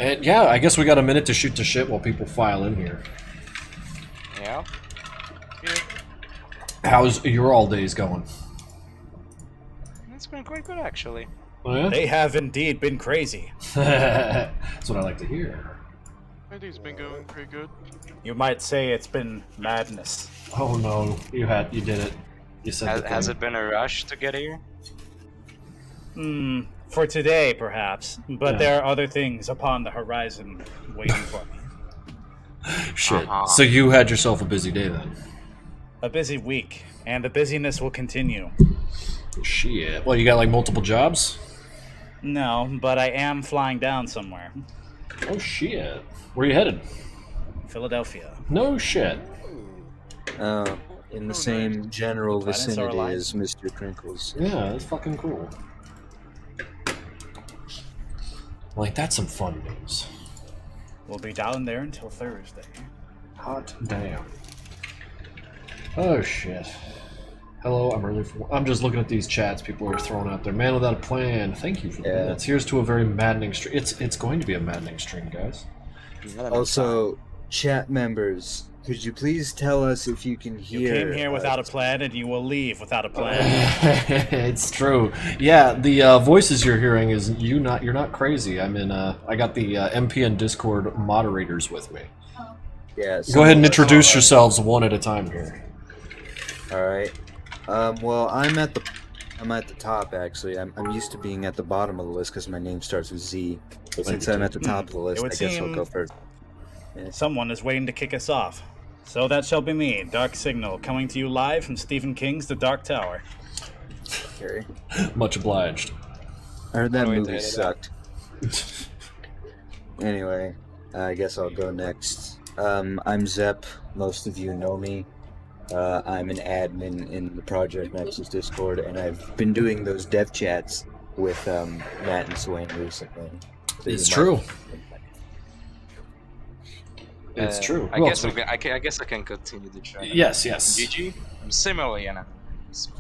And yeah, I guess we got a minute to shoot the shit while people file in here. Yeah. Yeah. How's your all days going? It's been quite good, actually. Oh, yeah? They have indeed been crazy. That's what I like to hear. My day's been going pretty good. You might say it's been madness. Oh no, you did it. You said Has it been a rush to get here? For today, perhaps. But Yeah. there are other things upon the horizon waiting for me. Shit. Uh-huh. So you had yourself a busy day then. A busy week, and the busyness will continue. Shit. Well, you got like multiple jobs? No, but I am flying down somewhere. Oh shit. Where you headed? Philadelphia. No shit. In the Oh, same nice. general Planets are vicinity aligned. as Mr. Crinkles. Yeah, that's fucking cool. Like, that's some fun news. We'll be down there until Thursday. Hot damn. Oh shit. Hello, I'm just looking at these chats people are throwing out there. Man without a plan. Thank you for the Yeah. minutes. Here's to a very maddening stream. It's going to be a maddening stream, guys. Also, chat members, could you please tell us if you can You hear? came here without a plan, and you will leave without a plan. It's true. Yeah, the voices you're hearing is you're not crazy. I'm in. I got the MPN Discord moderators with me. Yeah. Go ahead and introduce yourselves one at a time here. All right. Well, I'm at the top actually. I'm used to being at the bottom of the list because my name starts with Z. But since I'm at the top of the list, I would guess I'll seem- go first. Someone is waiting to kick us off. So that shall be me, Dark Signal, coming to you live from Stephen King's The Dark Tower. Okay. Much obliged. I heard that Wait, movie edit sucked. Anyway, I guess I'll go next. I'm Zep. Most of you know me. I'm an admin in the Project Nexus Discord, and I've been doing those dev chats with Matt and Swain recently. So It's you true. might- It's true. I Who guess else? I guess I can continue the train. Yes, yes. GG. I'm similarly an analyst.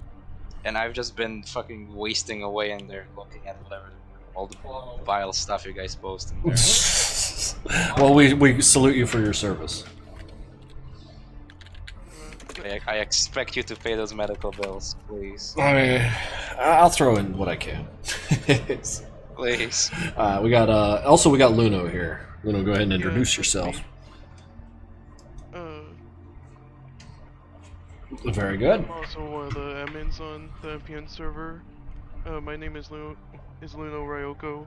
And I've just been fucking wasting away in there looking at whatever all the vile stuff you guys post in there. Well, we salute you for your service. I expect you to pay those medical bills, please. I mean, I'll throw in what I can. Please. We got we got Luno here. Luno, go ahead and introduce yourself. Very good. I'm also one of the admins on the MPN server. My name is Luno Ryoko.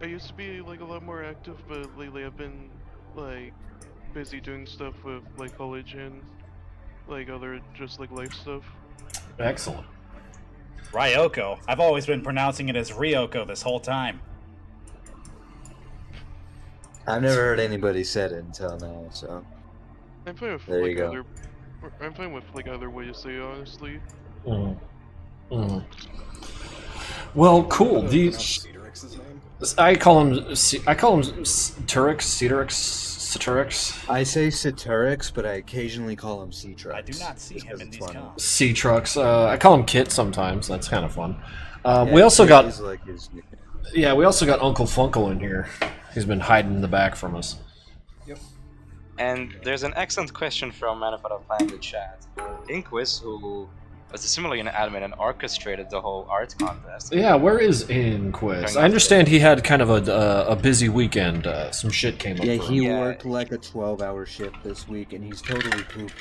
I used to be like a lot more active, but lately I've been like busy doing stuff with like college and like other just like life stuff. Excellent. Ryoko. I've always been pronouncing it as Ryoko this whole time. I've never heard anybody said it until now, so. I'm fine with There you like go. other. I'm fine with like other way to say it, honestly. Well, cool. These Cedric's name? I call him Turix, Ceturix. I say Ceturix, but I occasionally call him Cetrux. I do not see him in these comps. Sea trucks. I call him Kit sometimes. That's kind of fun. Yeah, We also Kit got is like his nickname. we also got Uncle Funkle in here. He's been hiding in the back from us. And there's an excellent question from Man Without a Plan in the chat. Inquis, who was similarly an admin and orchestrated the whole art contest. Yeah, where is Inquis? I understand he had kind of a busy weekend. Some shit came up. Yeah, for he him. Yeah. worked like a 12-hour shift this week, and he's totally pooped.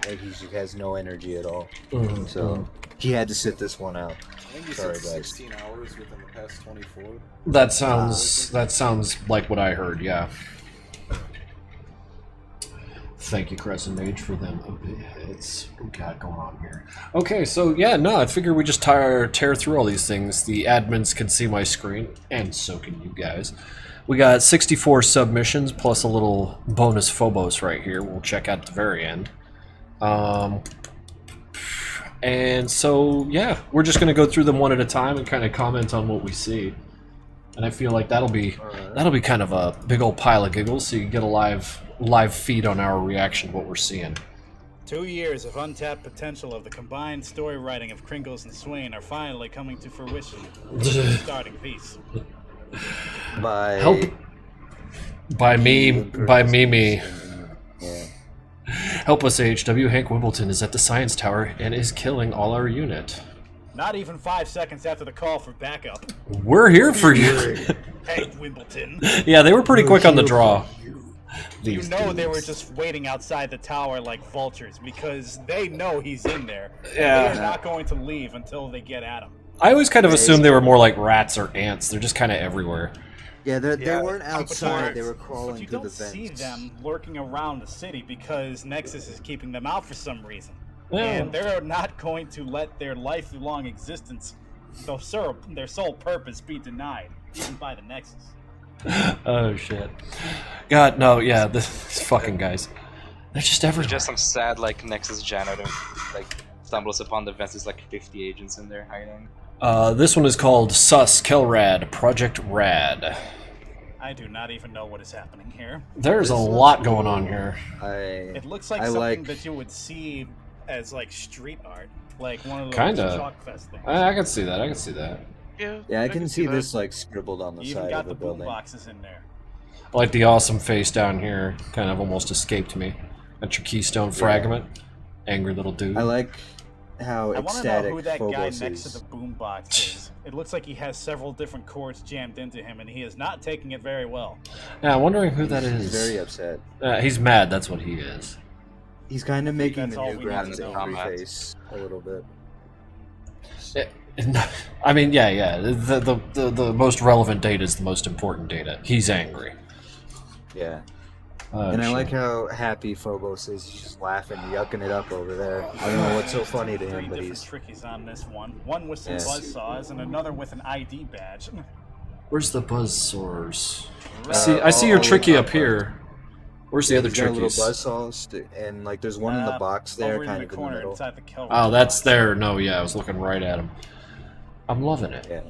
Like he has no energy at all. Mhm, So he had to sit this one out. I think you Sorry, said guys. 16 hours within the past 24. That sounds like what I heard. Yeah. Thank you, Crescent Mage, for them bits we got going on here. Okay, so yeah, no, I figure we just tear through all these things. The admins can see my screen, and so can you guys. We got 64 submissions plus a little bonus Phobos right here. We'll check out at the very end. And so yeah, we're just gonna go through them one at a time and kind of comment on what we see. And I feel like that'll be kind of a big old pile of giggles, so you get a live feed on our reaction to what we're seeing. 2 years of untapped potential of the combined story writing of Kringles and Swain are finally coming to fruition. Starting piece. by Help. By me. By Mimi. Yeah. Help us, HW. Hank Wimbledon is at the Science Tower and is killing all our unit. Not even 5 seconds after the call for backup. We're here for you. Hey, Wimbledon. Yeah, they were pretty quick on the draw. You These know they were dudes. just waiting outside the tower like vultures because they know he's in there. Yeah. They're not going to leave until they get at him. I always kind of assumed they were more like rats or ants. They're just kind of everywhere. Yeah, they Yeah, weren't outside. They were But crawling you through don't the vents. see them lurking around the city because Nexus is keeping them out for some reason. Yeah. And they're not going to let their lifelong existence, their sole purpose, be denied, even by the Nexus. Oh shit. God, no, yeah, this fucking guys. They're just There's everywhere. just some sad like Nexus janitor like stumbles upon the vents. There's like 50 agents in there hiding. This one is called Sus Kelrad Project Rad. I do not even know what is happening here. There's a This looks lot going cool. on here. It looks like I something like- that you would see as like street art, like one of those Kinda. chalk fest things. I can see that. I can see that. Yeah, I can see that. this like scribbled on the You even side got of the the boom building. boxes in there. I like the awesome face down here. Kind of almost escaped me. That's your keystone fragment. Angry little dude. I like how I want to know ecstatic who that guy Phobos next to is. the boombox is. It looks like he has several different cords jammed into him, and he is not taking it very well. Yeah, I'm wondering who that He's is. very upset. He's mad, that's what he is. He's kind of making that's the all new we need Grab's to know. angry Combat. face a little bit. I mean, yeah. The most relevant data is the most important data. He's angry. Yeah. Oh, And I shit. like how happy Phobos is. He's just laughing, yucking it up over there. I don't know what's so funny to Three him, but different he's... trickies on this one. One with some Yes. buzzsaws, and another with an ID badge. Where's the buzzsaws? I Uh, see your all tricky up up here. Where's the other He's got a little trickies? buzzsaws, and like there's one in the box there, over kind in the of in the corner middle. inside the kill. Oh, that's there. No, yeah, I was looking right at him. I'm loving it. Yeah.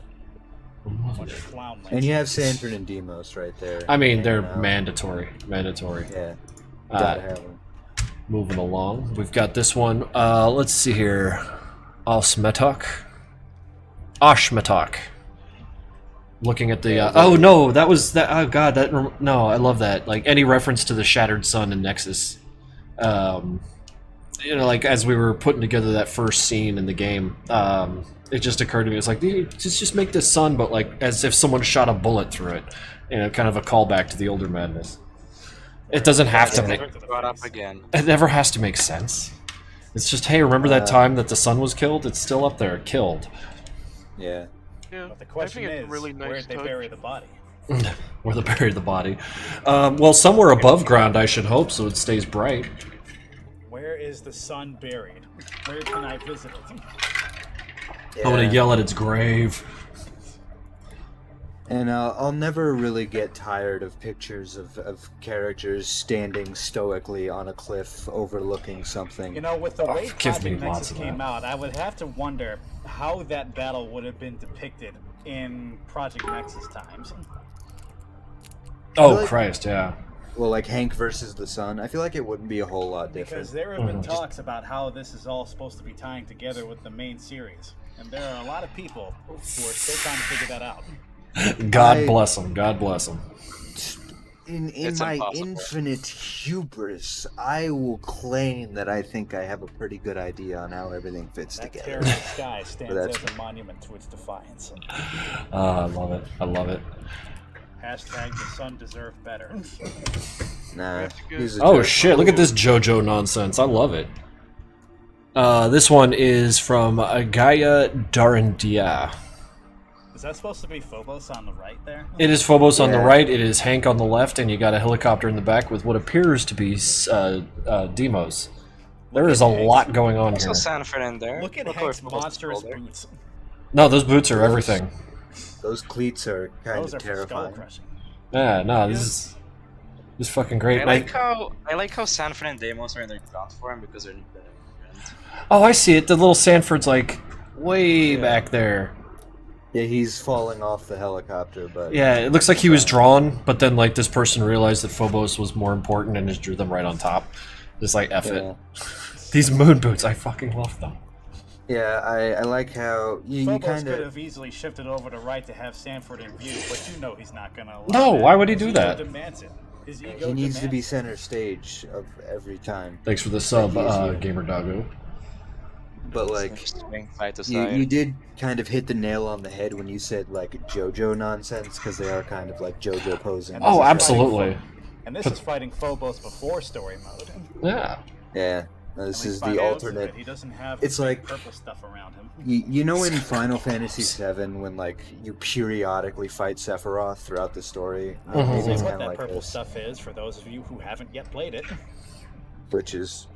I'm loving Bunch it. of clown And you have Sanford and Demos right there. I mean, they're hanging out. mandatory. Mandatory. Yeah. Gotta Uh, have them. moving along. We've got this one. Let's see here. Osmetok. Oshmetok. Looking at the. Oh no, that was that. Oh god, no, I love that. Like any reference to the Shattered Sun in Nexus. You know, like as we were putting together that first scene in the game, it just occurred to me. It's like, dude, just make this sun, but like as if someone shot a bullet through it. You know, kind of a callback to the older Madness. It doesn't have to make. Brought up again. It never has to make sense. It's just, hey, remember that time that the sun was killed? It's still up there, killed. Yeah. Yeah, But the I question think is, it's a really where'd nice they touch. bury the body? Where they buried the body. Well, somewhere above ground, I should hope, so it stays bright. Where is the sun buried? Where can I visit it? I'm gonna Yeah. yell at its grave. And I'll never really get tired of pictures of characters standing stoically on a cliff overlooking something. You know, with the way give me Project lots Nexus of came that. out, I would have to wonder how that battle would have been depicted in Project Nexus times. Oh, like- Christ, yeah. Well, like Hank versus the Sun, I feel like it wouldn't be a whole lot different. Because there have been Mhm. talks about how this is all supposed to be tying together with the main series. And there are a lot of people who are still trying to figure that out. God I- bless him. God bless him. In It's my impossible. infinite hubris, I will claim that I think I have a pretty good idea on how everything fits That together. tear in the sky stands that's- as a monument to its defiance. I love it. I love it. Hashtag the sun deserved better. Nah. That's good. he's a Oh jerk. shit! Look at this JoJo nonsense. I love it. This one is from Gaia Darandia. Is that supposed to be Phobos on the right there? It is Phobos on the Yeah. right. It is Hank on the left, and you got a helicopter in the back with what appears to be Demos. There is a lot going on Also here. Sanford in there. Look at where Hank's Phobos is monstrous older. boots. No, those boots are everything. Those cleats are kind Those of are for skull terrifying. crushing. Yeah, no, this is fucking great. I And like how Sanford and Deimos are in their ground form because they're friends. oh, I see it. The little Sanford's like way back there. Yeah, he's falling off the helicopter, but Yeah, it looks like he was drawn, but then like this person realized that Phobos was more important and just drew them right on top. Just like F yeah. it. These moon boots, I fucking love them. Yeah, I like how you Phobos kind could of. have easily shifted over to right to have Sanford in view, but you know he's not gonna allow No, that. why would he His do ego that? Demands it. His ego He needs to be demands it. center stage of every time. Thanks for the sub, he is here. Gamer Doggo. But like, Swing side to you side. did kind of hit the nail on the head when you said like JoJo nonsense, because they are kind of like JoJo posing. And this Oh, is fighting absolutely. And this is fighting Phobos before story mode. Yeah. Yeah, this When is he's the fighting alternate. Ultimate, he doesn't have It's the big like- purple stuff around him. You know in Final Fantasy VII when like you periodically fight Sephiroth throughout the story, Mhm. maybe Say it's what kind of that like purple this, stuff is for those of you who haven't yet played it. which is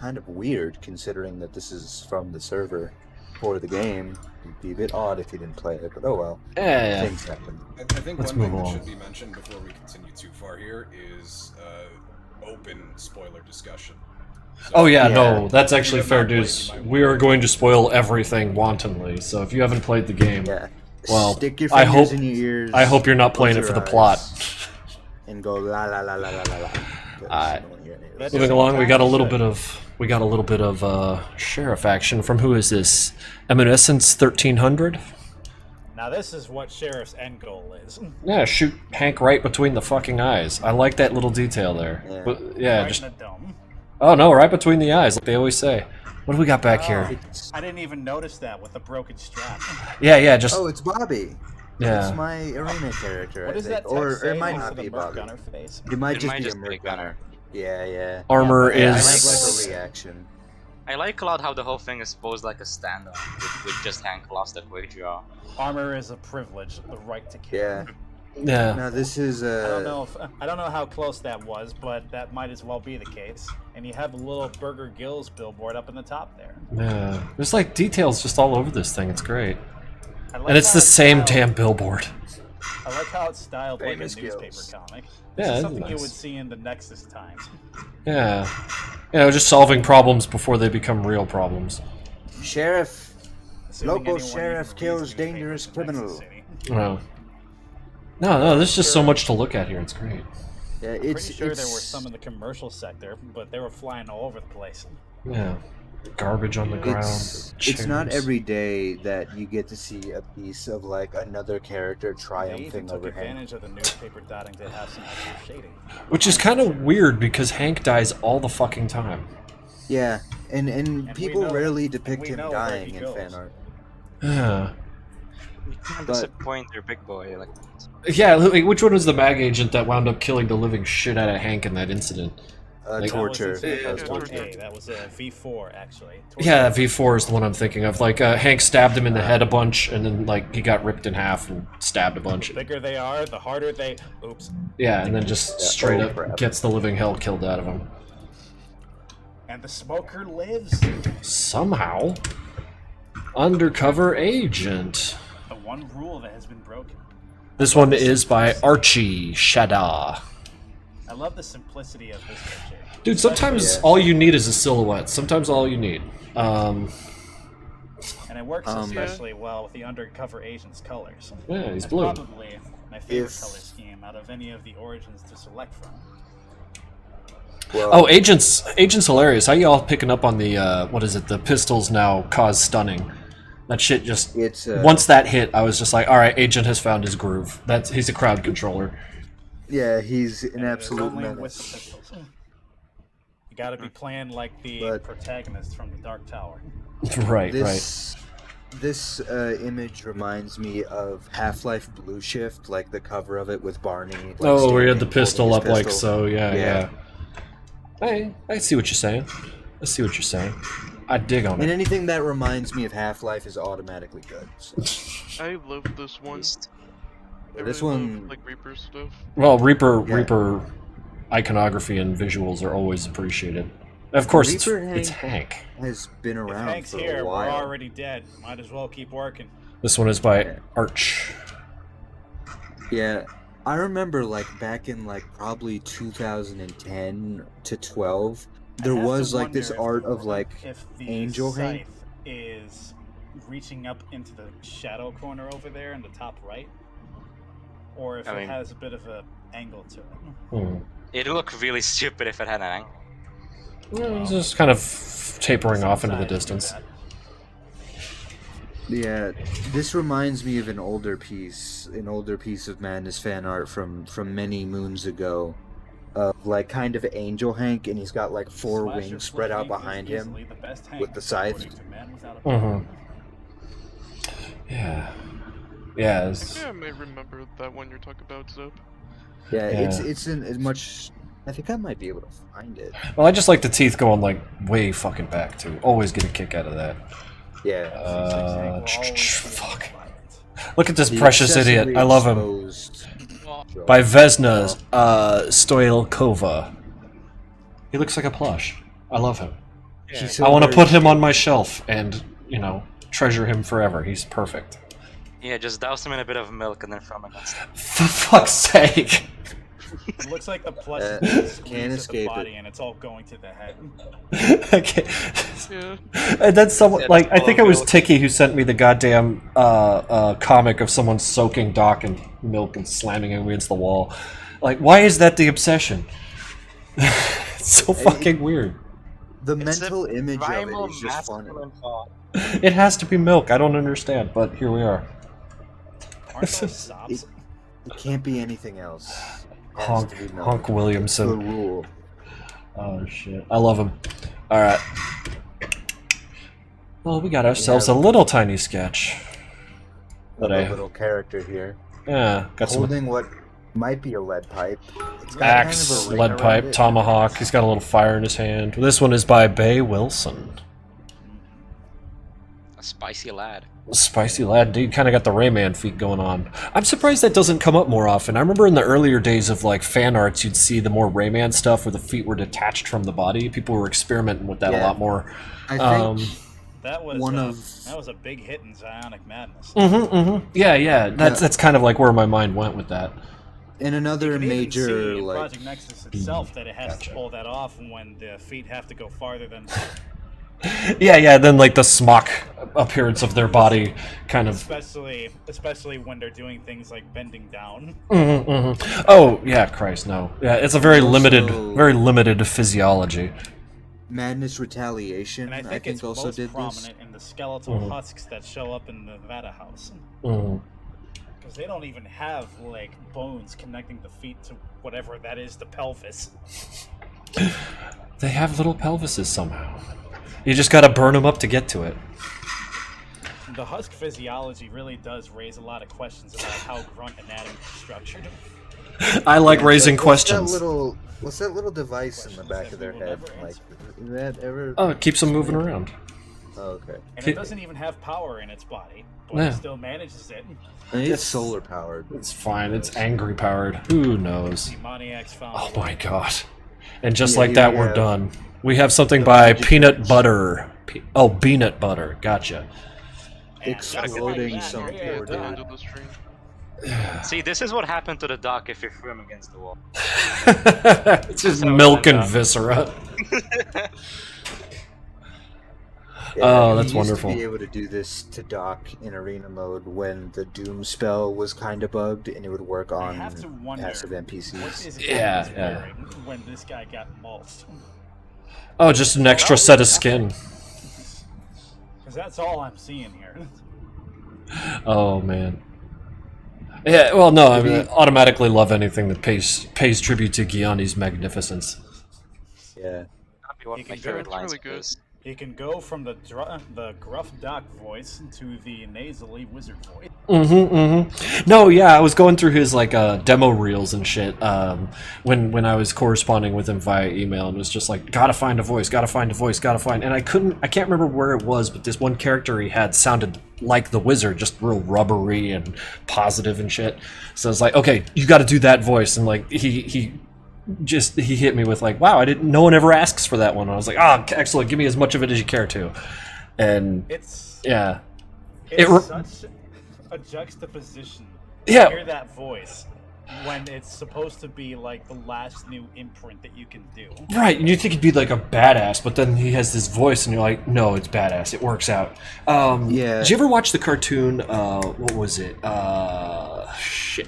kind of weird considering that this is from the server for the game. It'd be a bit odd if you didn't play it, but oh well, Yeah. things happen. I think Let's one thing move that on. should be mentioned before we continue too far here is open spoiler discussion. So, Oh yeah, Yeah. no, that's If you actually have fair not played, dudes. you might We are going to spoil everything wantonly. So if you haven't played the game, Yeah. Well, Stick your I fingers hope- in your ears. I hope you're not playing it close for the your plot. eyes, and go la la la la la la la. 'cause Alright. you don't wanna hear any of That this. Moving along, we got a little Should. bit of sheriff action from who is this? Evanescence 1300. Now this is what Sheriff's end goal is. Yeah, shoot Hank right between the fucking eyes. I like that little detail there. Yeah. But, yeah, right just in the dome. oh no, right between the eyes, like they always say. What do we got back here? It's- I didn't even notice that with the broken strap. Yeah, just Oh, it's Bobby. yeah. It's my arena character. What I does think. that text Or say it might next not to the be Merc Bobby. Gunner face? It might It just might be just a be a Merc gunner. Gunner. Yeah. Armor Yeah, I is have like a reaction. I like a lot how the whole thing is posed like a stand-up with just Hank lost at quick draw. Armor is a privilege, the right to kill. Yeah. yeah. Now this is I don't know how close that was, but that might as well be the case. And you have a little Burger Gills billboard up in the top there. Yeah. There's like details just all over this thing. It's great. I like And it's how the same styled- damn billboard. I like how it's styled like a Famous newspaper Gills. comic. Yeah, This is that's something you nice. would see in the Nexus Times. Yeah. Just solving problems before they become real problems. Sheriff. Assuming Local anyone sheriff even kills reads newspapers dangerous in Nexus criminal. City. Wow. No, there's just so much to look at here. It's great. Yeah, I'm it's pretty sure there were it's- some in the commercial sector, but they were flying all over the place. Yeah. Garbage on the ground. It's not chairs. every day that you get to see a piece of like another character They even triumphing took over Hank. advantage of the newspaper dotting to have some extra shading. Which is kind of weird because Hank dies all the fucking time. Yeah, and we people know- rarely and depict we him know where dying he in goes. fan art. Yeah. You can't But- disappoint your big boy like Yeah, like, which one was the mag agent that wound up killing the living shit out of Hank in that incident? Like- Torture. That Yeah, was, torture. that was a V4 actually. Yeah, V4 is the one I'm thinking of. Like, Hank stabbed him in the head a bunch, and then, like, he got ripped in half and stabbed a bunch. The bigger they are, the harder they. Oops. Yeah, and then just Yeah, straight oh, up crap. gets the living hell killed out of him. And the smoker lives. Somehow. Undercover agent. The one rule that has been broken. This one is by Archie Shada. I love the simplicity of this picture. Dude, sometimes Yeah. all you need is a silhouette. Sometimes all you need. And it works Yeah. especially well with the undercover agent's colors. Yeah, he's That's blue. probably my favorite If- color scheme out of any of the origins to select from. Well, Oh, Agent's hilarious. How y'all picking up on the, what is it, the pistols now cause stunning? That shit just... it's Once that hit, I was just like, alright, Agent has found his groove. He's a crowd controller. yeah, he's an And it's absolute only with the menace. pistols. You gotta be playing like the But- protagonist from the Dark Tower. Right, right. This image reminds me of Half-Life Blue Shift, like the cover of it with Barney. Like, Oh, where he had the standing, pistol up holding his like pistol. so, yeah. Yeah. I see what you're saying. I see what you're saying. I dig on And it. anything that reminds me of Half-Life is automatically good. So. I love this one. I This really one- love, like Reaper stuff. Well, Reaper Yeah. iconography and visuals are always appreciated. Of course, it's Reaper Hank. Has been If around Hank's for here, a we're while. already dead. Might as well keep working. This one is by Arch. Yeah, I remember like back in like probably 2010 to 12, there I have was to like this wonder art of like if the Angel scythe Hank. is reaching up into the shadow corner over there in the top right, or if I it mean- has a bit of an angle to it. Hmm. it'd look really stupid if it had an angle. It's just kind of tapering off into the Sometimes do distance. that. Yeah, this reminds me of an older piece of Madness fan art from many moons ago, of like kind of Angel Hank, and he's got like four Slasher wings spread out Hank is behind him easily the best Hank, with the scythe. according to Man Without a Mhm. Plan. Yeah. Yeah. Yeah, I may remember that one you're talking about, Zip. Yeah, Yeah. it's in as much. I think I might be able to find it. Well, I just like the teeth going like way fucking back too. Always get a kick out of that. Yeah. Hank will always be Fuck. violent. Look at this The precious idiot. excessively I love him. exposed jaw. By Vesna Stoilkova. He looks like a plush. I love him. He's I so want to very put him shaped. on my shelf and, treasure him forever. He's perfect. Yeah, just douse him in a bit of milk and then throw him against them. For fuck's sake. It looks like the plush Uh, is can't squeezed at the escape body it. and it's all going to the head. Okay. Yeah. And then someone, Yeah, like, I that's think it was milk. Tiki who sent me the goddamn comic of someone soaking Doc in milk and slamming him against the wall. Like, why is that the obsession? It's so fucking weird. The It's a mental image of Primal it is just funny. masculine thought. It has to be milk. I don't understand, but here we are. Aren't those sops? It can't be anything else. It has Honk, to be milk. Honk It's the Williamson. rule. Oh shit, I love him. All right. Well, we got ourselves Yeah. a little tiny sketch. Of But a little character here, got some holding what might be a lead pipe. It's got axe, kind of a ring lead around pipe, it. tomahawk. He's got a little fire in his hand. This one is by Bay Wilson. A spicy lad. Spicy lad, dude, kind of got the Rayman feet going on. I'm surprised that doesn't come up more often. I remember in the earlier days of like fan arts, you'd see the more Rayman stuff where the feet were detached from the body. People were experimenting with that a Yeah. lot more. I think That was One uh, of- that was a big hit in Zionic Madness. Yeah. That's kind of like where my mind went with that. in You another can even major see in like Project Nexus itself that it has Gotcha. to pull that off when the feet have to go farther than Yeah. Then like the smock appearance of their body, kind of. especially when they're doing things like bending down. Oh yeah, Christ, no. Yeah, it's a very Also- limited physiology. Madness Retaliation. And I think it's also most did prominent this. in the skeletal husks that show up in the Nevada house. Mhm. Because they don't even have like bones connecting the feet to whatever that is, the pelvis. They have little pelvises somehow. You just gotta burn them up to get to it. The husk physiology really does raise a lot of questions about how grunt anatomy is structured. I like raising What's questions. What's that little device in the back of their Questions that head? we will Like, never is that ever? Oh, it keeps them moving around. Oh, okay. And Ki- it doesn't even have power in its body, but Yeah. it still manages it. I mean, it's solar powered. It's fine. It's angry powered. Who knows? Demoniacs found. Oh my god. And just Yeah, like here that, we we're have done. We have something the by magic Peanut touch. Butter. Peanut Butter. Gotcha. And Exploding just some like that, poor At the dude. end of the stream. See, this is what happened to the dock if you threw him against the wall. It's just That was milk my and job. viscera. Yeah, Oh, he that's used wonderful. To be able to do this to Doc in arena mode when the Doom spell was kind of bugged, and it would work I on have to wonder passive what NPCs. this Yeah, guy was yeah. wearing when this guy got mulched. Oh, just an extra set of skin. Because that's all I'm seeing here. Oh man. Yeah, well, no, I mean, I Maybe- automatically love anything that pays tribute to Gianni's magnificence. Yeah, That'd be one You of my can favorite go- lines it's of really good. this. He can go from the gruff doc voice to the nasally wizard voice. No, yeah, I was going through his like demo reels and shit when I was corresponding with him via email, and it was just like, gotta find a voice, and I can't remember where it was, but this one character he had sounded like the wizard, just real rubbery and positive and shit. So I was like, okay, you got to do that voice, and like he hit me with like, wow, no one ever asks for that one. And I was like, excellent, give me as much of it as you care to, and It's yeah. it's re- such a juxtaposition. Yeah. To hear that voice when it's supposed to be like the last new imprint that you can do. Right, and you think he'd be like a badass, but then he has this voice, and you're like, no, it's badass. It works out. Yeah. Did you ever watch the cartoon? What was it?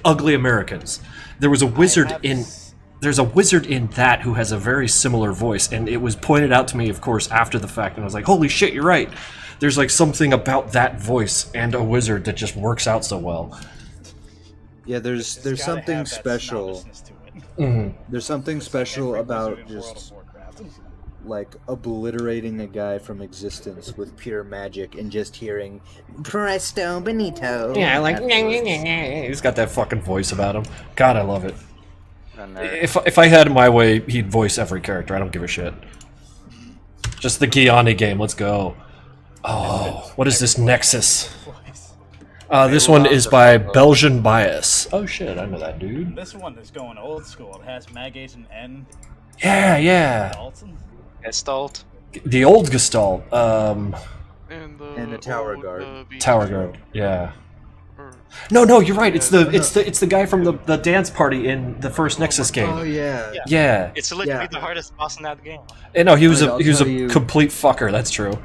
Ugly Americans. There was a wizard I have in. s- there's a wizard in that who has a very similar voice, and it was pointed out to me, of course, after the fact, and I was like, holy shit, you're right. There's like something about that voice and a wizard that just works out so well. Yeah, there's It's gotta something have that special. snobbishness to it. Mhm. There's something Just like special every about wizard in World just of Warcraft. like obliterating a guy from existence with pure magic and just hearing Presto Benito. Yeah, like, afterwards. he's got that fucking voice about him. God, I love it. And, If I had my way, he'd voice every character. I don't give a shit. Just the Guyani game. Let's go. Oh, what is this Nexus? Voice. This one is by Belgian Bias. Oh shit, I know that dude. This one is going old school. It has Mag Agent N. Yeah. Dalton. Gestalt. The old Gestalt. And And the Tower Guard. Tower Guard. Yeah. Or, No, you're right. It's the guy from the dance party in the first Nexus game. Oh yeah. Yeah. It's literally Yeah. the hardest boss in that game. No, he was Right, a I'll he was tell a you- complete fucker. That's true.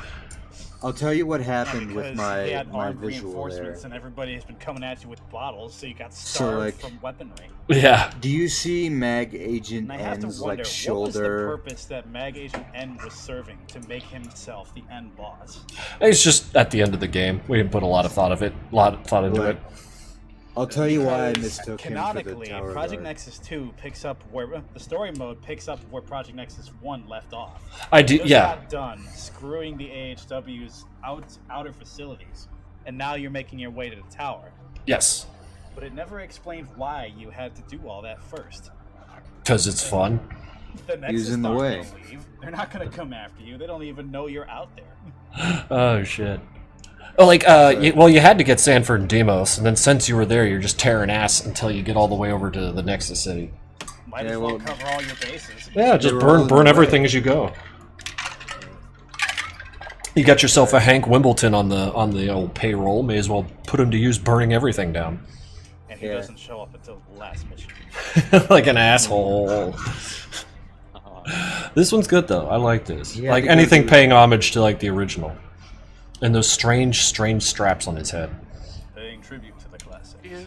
I'll tell you what happened with Because they my had my armed visual there. reinforcements and everybody has been coming at you with bottles, so you got So, starved like- from weaponry. Yeah. Do you see Mag Agent And I have to N's wonder, like what was the shoulder? purpose that Mag Agent N was serving to make himself the end boss? It's just at the end of the game. We didn't put a lot of thought into Like, it. I'll tell you why I Because mistook him for the canonically, Tower Project Guard. Nexus 2 picks up where the story mode picks up where Project Nexus 1 left off. I You do. just Yeah. got done screwing the AHW's outer facilities, and now you're making your way to the tower. Yes. But it never explained why you had to do all that first. Because it's fun. The Nexus in the aren't way. gonna leave. They're not gonna come after you. They don't even know you're out there. Oh shit. Oh, like, you had to get Sanford and Demos, and then since you were there, you're just tearing ass until you get all the way over to the Nexus City. Might Yeah, as well well- cover all your bases. Yeah, just were all in burn the everything way. as you go. You got yourself a Hank Wimbledon on the old payroll. May as well put him to use burning everything down, And he Yeah. doesn't show up until the last mission. like an asshole. This one's good though. I like this. Yeah, Like because anything it- paying homage to like the original, and those strange straps on his head. Paying tribute to the classic. yeah.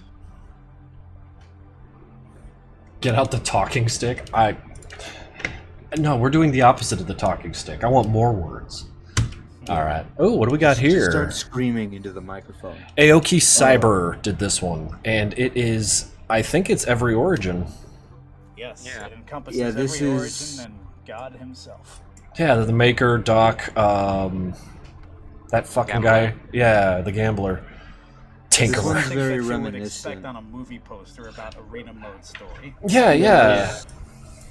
Get out the talking stick. No, we're doing the opposite of the talking stick. I want more words. All right. Oh, what do we got Just here? start screaming into the microphone. Aoki Cyber did this one, and it is. I think it's every origin. Yes, Yeah. it encompasses Yeah, this every is- origin and God himself. Yeah, the maker, Doc, that fucking Gambler. guy. Yeah, the gambler. This Tinkerer. one's Things very that you would reminiscent. expect on a movie poster about arena mode story. Yeah.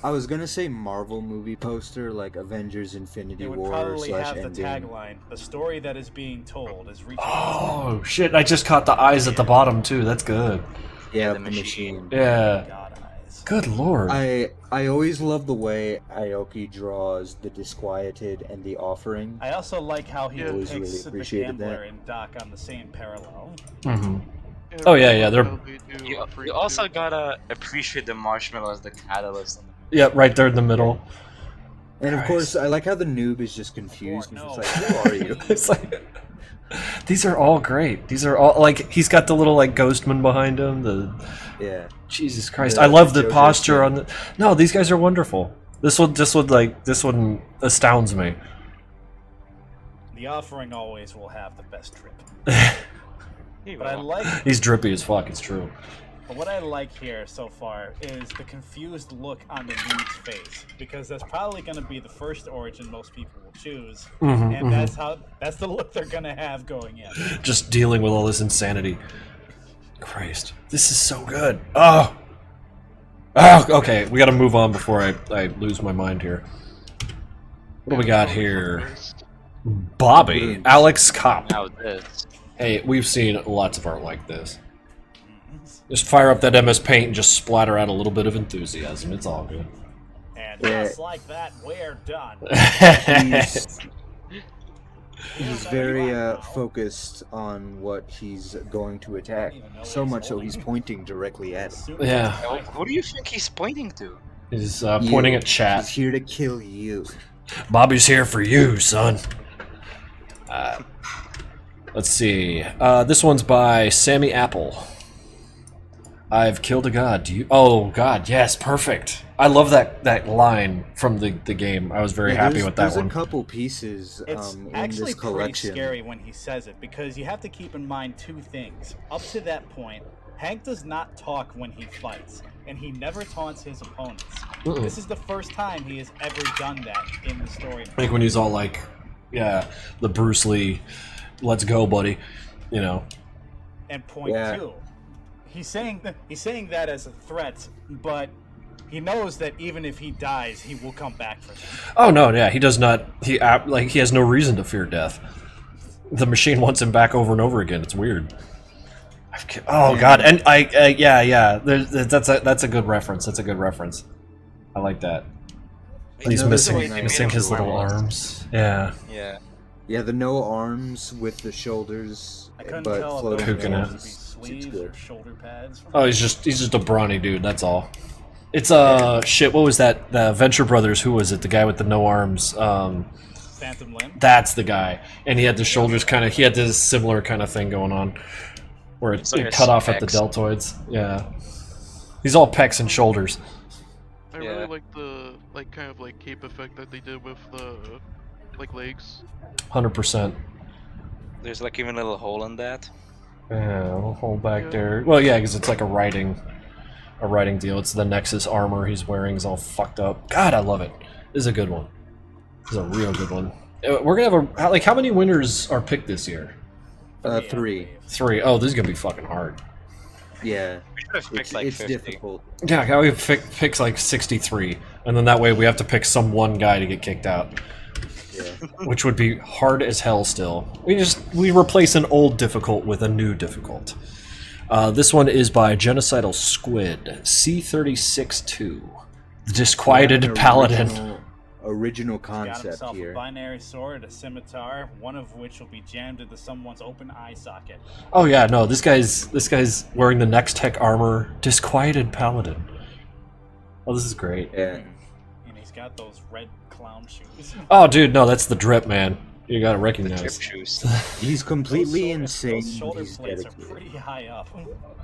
I was gonna say Marvel movie poster like Avengers Infinity It would War probably slash have the Endgame. tagline: "The story that is being told is reaching." Oh shit! I just caught the eyes at the bottom too. That's good. Yeah, the the machine. machine. Yeah. God eyes. Good lord. I always love the way Aoki draws the disquieted and the offering. I also like how he Yeah. Always really depicts the appreciated gambler that. and Doc on the same parallel. hmm Oh, yeah, they're- You also gotta appreciate the marshmallow as the catalyst. On the Yeah, right there in the middle. And of Christ. course, I like how the noob is just confused. Oh, He's no. just like, "Who are you?" It's like these are all great. These are all like he's got the little like ghostman behind him. The Yeah. Jesus Christ, The I love the JoJo posture thing. on the. No, these guys are wonderful. This one astounds me. The offering always will have the best trip. You But I will. like He's drippy as fuck. It's true. But what I like here so far is the confused look on the dude's face, because that's probably going to be the first origin most people will choose, Mhm, and that's the look they're going to have going in. Just dealing with all this insanity. Christ, this is so good. Oh, okay. We got to move on before I lose my mind here. What do we got here? Bobby, Alex Kopp. Now this. Hey, we've seen lots of art like this. Just fire up that MS Paint and just splatter out a little bit of enthusiasm. It's all good. And Yeah. just like that, we're done. He's very focused on what he's going to attack. So much so he's pointing directly at it. Yeah. Who do you think he's pointing to? He's pointing at He's chat. here to kill you. Bobby's here for you, son. Let's see. This one's by Sammy Apple. I've killed a god. Do you? Oh God, yes, perfect. I love that line from the game. I was very happy there's- with that There's one. a couple pieces It's in actually this pretty collection. scary when he says it because you have to keep in mind two things. Up to that point, Hank does not talk when he fights, and he never taunts his opponents. Mm-mm. This is the first time he has ever done that in the story. I think when he's all like, yeah, the Bruce Lee, let's go, buddy. You know. And point Yeah. two, he's saying that as a threat, but he knows that even if he dies, he will come back for them. Oh no, yeah, he does not. He has no reason to fear death. The machine wants him back over and over again. It's weird. Oh God, and yeah. That's a good reference. That's a good reference. I like that. He's No, missing there's a- missing his little arms. Yeah. Yeah. Yeah, the no arms with the shoulders, I couldn't but tell if floating those Kooking were out. supposed to be sleeves good. or shoulder pads. Oh, he's just a brawny dude. That's all. It's shit. What was that? The Venture Brothers. Who was it? The guy with the no arms. Phantom Limb. That's the guy, and he had the shoulders kind of. He had this similar kind of thing going on, where it, So it his cut off at the pecs. deltoids. Yeah, he's all pecs and shoulders. I Yeah. really like the kind of cape effect that they did with the legs. 100%. There's like even a little hole in that. Yeah, we'll hold back Yeah. there. Well, yeah, because it's like a writing deal. It's the Nexus armor he's wearing is all fucked up. God, I love it. This is a good one. This is a real good one. We're gonna have how many winners are picked this year? 3. 3. Oh, this is gonna be fucking hard. Yeah, We should have picked it's, like it's 50. difficult. Yeah, how we picks like 63, and then that way we have to pick some one guy to get kicked out, Yeah. which would be hard as hell. Still, we replace an old difficult with a new difficult. This one is by Genocidal Squid, C36-2, the Disquieted An Paladin. Original He's got concept himself a here. binary sword, a scimitar, one of which will be jammed into someone's open eye socket. Oh yeah, no, this guy's wearing the Next Tech armor, Disquieted Paladin. Oh, this is great. Yeah. And he's got those red clown shoes. Oh, dude, no, that's the drip, man. You gotta The recognize. drip shoes. He's completely insane. Those shoulder He's plates are dedicated. pretty high up.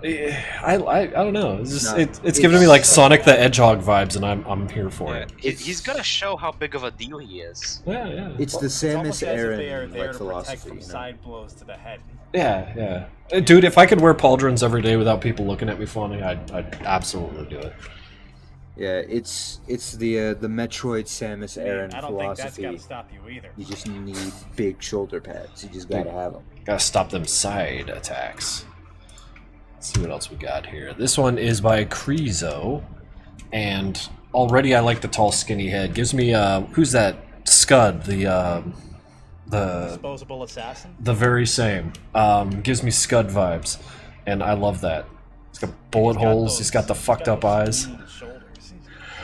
Yeah, I don't know. It's just No, it's giving me like Sonic the Hedgehog vibes, and I'm here for Yeah. it. He's gotta show how big of a deal he is. Yeah, yeah. It's the It's almost Samus as if they are Aran there like to protect philosophy, from you know? side blows to the head. Yeah, yeah. Dude, if I could wear pauldrons every day without people looking at me funny, I'd absolutely do it. Yeah, it's the Metroid Samus Aran I don't think that's philosophy. gotta stop you either. You just need big shoulder pads. You just gotta have them. Gotta stop them side attacks. Let's see what else we got here. This one is by Krizo, and already I like the tall, skinny head. Gives me who's that? Scud, the Disposable assassin. the very same. Gives me Scud vibes, and I love that. He's got bullet holes. He's got the fucked up eyes. Shoulders.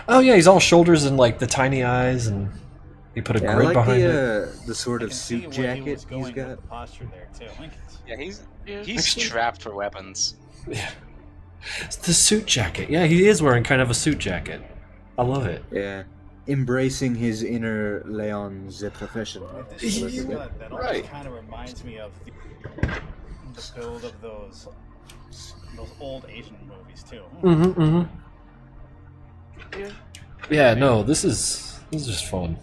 Oh yeah, he's all shoulders and like the tiny eyes, and he put a Yeah, I grid like behind it. the sort I of can see suit where he jacket was going he's with got. the posture there too. Yeah, he's Yeah, strapped for weapons. Yeah. It's the suit jacket. Yeah, he is wearing kind of a suit jacket. I love it. Yeah, embracing his inner Leon the professional. The shoulder Yeah, stud, that almost right. kind of reminds me of the build of those old Asian movies too. Mm-hmm. yeah. Yeah, no, this is just fun.